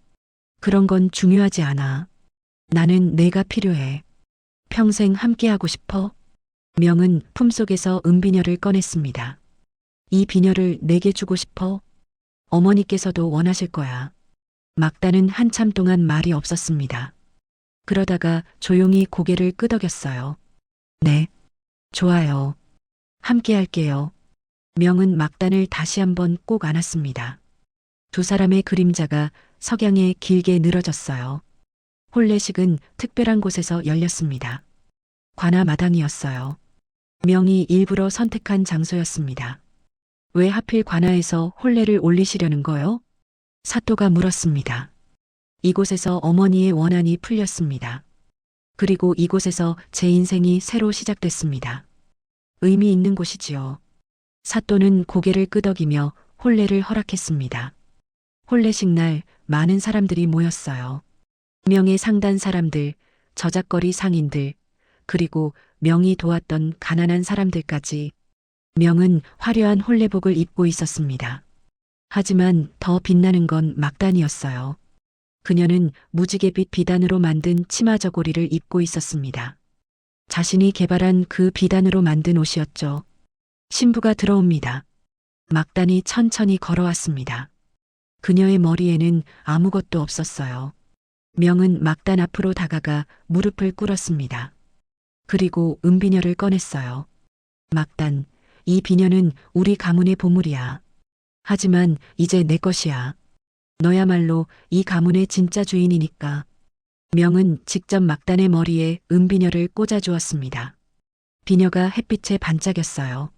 그런 건 중요하지 않아. 나는 내가 필요해. 평생 함께하고 싶어. 명은 품속에서 은비녀를 꺼냈습니다. 이 비녀를 내게 주고 싶어. 어머니께서도 원하실 거야. 막단은 한참 동안 말이 없었습니다. 그러다가 조용히 고개를 끄덕였어요. 네, 좋아요. 함께 할게요. 명은 막단을 다시 한번 꼭 안았습니다. 두 사람의 그림자가 석양에 길게 늘어졌어요. 혼례식은 특별한 곳에서 열렸습니다. 관아 마당이었어요. 명이 일부러 선택한 장소였습니다. 왜 하필 관아에서 혼례를 올리시려는 거요? 사또가 물었습니다. 이곳에서 어머니의 원한이 풀렸습니다. 그리고 이곳에서 제 인생이 새로 시작됐습니다. 의미 있는 곳이지요. 사또는 고개를 끄덕이며 혼례를 허락했습니다. 혼례식 날 많은 사람들이 모였어요. 명의 상단 사람들, 저작거리 상인들, 그리고 명이 도왔던 가난한 사람들까지. 명은 화려한 혼례복을 입고 있었습니다. 하지만 더 빛나는 건 막단이었어요. 그녀는 무지개빛 비단으로 만든 치마 저고리를 입고 있었습니다. 자신이 개발한 그 비단으로 만든 옷이었죠. 신부가 들어옵니다. 막단이 천천히 걸어왔습니다. 그녀의 머리에는 아무것도 없었어요. 명은 막단 앞으로 다가가 무릎을 꿇었습니다. 그리고 은비녀를 꺼냈어요. 막단, 이 비녀는 우리 가문의 보물이야. 하지만 이제 내 것이야. 너야말로 이 가문의 진짜 주인이니까. 명은 직접 막단의 머리에 은비녀를 꽂아주었습니다. 비녀가 햇빛에 반짝였어요.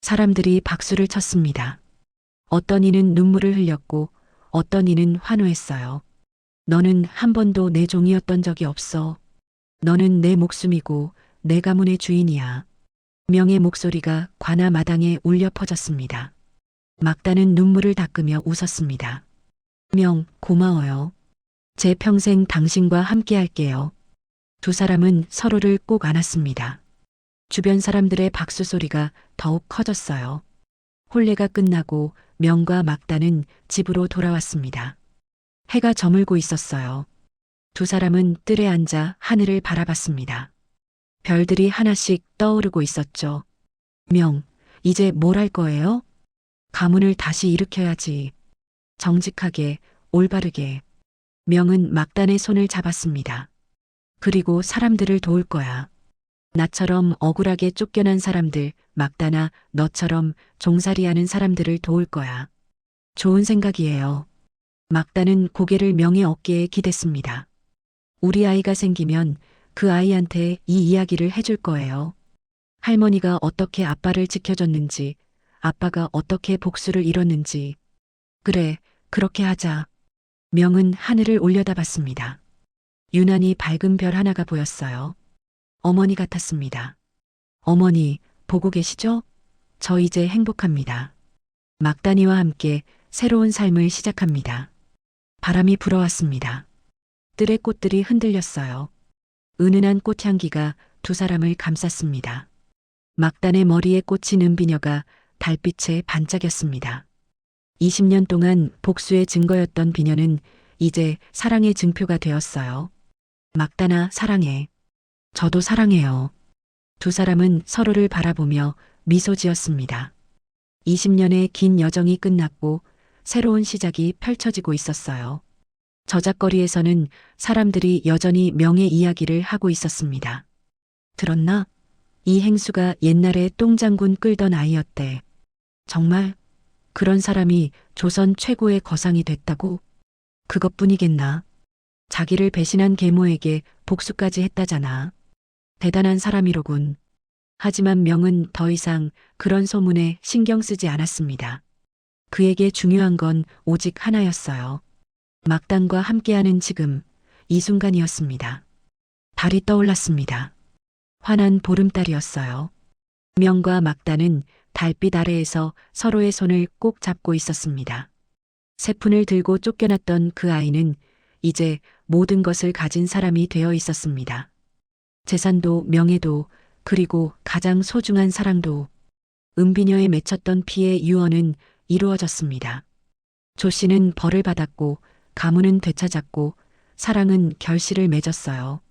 사람들이 박수를 쳤습니다. 어떤 이는 눈물을 흘렸고 어떤 이는 환호했어요. 너는 한 번도 내 종이었던 적이 없어. 너는 내 목숨이고 내 가문의 주인이야. 명의 목소리가 관아 마당에 울려 퍼졌습니다. 막단은 눈물을 닦으며 웃었습니다. 명, 고마워요. 제 평생 당신과 함께 할게요. 두 사람은 서로를 꼭 안았습니다. 주변 사람들의 박수 소리가 더욱 커졌어요. 혼례가 끝나고 명과 막단은 집으로 돌아왔습니다. 해가 저물고 있었어요. 두 사람은 뜰에 앉아 하늘을 바라봤습니다. 별들이 하나씩 떠오르고 있었죠. 명, 이제 뭘 할 거예요? 가문을 다시 일으켜야지. 정직하게, 올바르게. 명은 막단의 손을 잡았습니다. 그리고 사람들을 도울 거야. 나처럼 억울하게 쫓겨난 사람들, 막단아, 너처럼 종살이하는 사람들을 도울 거야. 좋은 생각이에요. 막단은 고개를 명의 어깨에 기댔습니다. 우리 아이가 생기면 그 아이한테 이 이야기를 해줄 거예요. 할머니가 어떻게 아빠를 지켜줬는지, 아빠가 어떻게 복수를 이뤘는지. 그래, 그렇게 하자. 명은 하늘을 올려다봤습니다. 유난히 밝은 별 하나가 보였어요. 어머니 같았습니다. 어머니, 보고 계시죠? 저 이제 행복합니다. 막단이와 함께 새로운 삶을 시작합니다. 바람이 불어왔습니다. 뜰의 꽃들이 흔들렸어요. 은은한 꽃향기가 두 사람을 감쌌습니다. 막단의 머리에 꽂힌 은비녀가 달빛에 반짝였습니다. 20년 동안 복수의 증거였던 비녀는 이제 사랑의 증표가 되었어요. 막단아, 사랑해. 저도 사랑해요. 두 사람은 서로를 바라보며 미소 지었습니다. 20년의 긴 여정이 끝났고 새로운 시작이 펼쳐지고 있었어요. 저작거리에서는 사람들이 여전히 명의 이야기를 하고 있었습니다. 들었나? 이 행수가 옛날에 똥장군 끌던 아이였대. 정말 그런 사람이 조선 최고의 거상이 됐다고? 그것뿐이겠나? 자기를 배신한 계모에게 복수까지 했다잖아. 대단한 사람이로군. 하지만 명은 더 이상 그런 소문에 신경 쓰지 않았습니다. 그에게 중요한 건 오직 하나였어요. 막단과 함께하는 지금, 이 순간이었습니다. 달이 떠올랐습니다. 환한 보름달이었어요. 명과 막단은 달빛 아래에서 서로의 손을 꼭 잡고 있었습니다. 세푼을 들고 쫓겨났던 그 아이는 이제 모든 것을 가진 사람이 되어 있었습니다. 재산도 명예도 그리고 가장 소중한 사랑도. 은비녀에 맺혔던 피의 유언은 이루어졌습니다. 조 씨는 벌을 받았고 가문은 되찾았고 사랑은 결실을 맺었어요.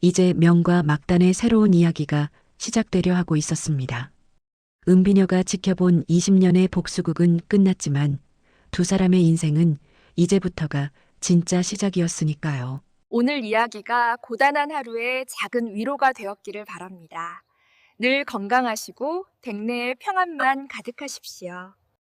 이제 명과 막단의 새로운 이야기가 시작되려 하고 있었습니다. 은비녀가 지켜본 20년의 복수극은 끝났지만 두 사람의 인생은 이제부터가 진짜 시작이었으니까요. 오늘 이야기가 고단한 하루에 작은 위로가 되었기를 바랍니다. 늘 건강하시고 댁내에 평안만 가득하십시오.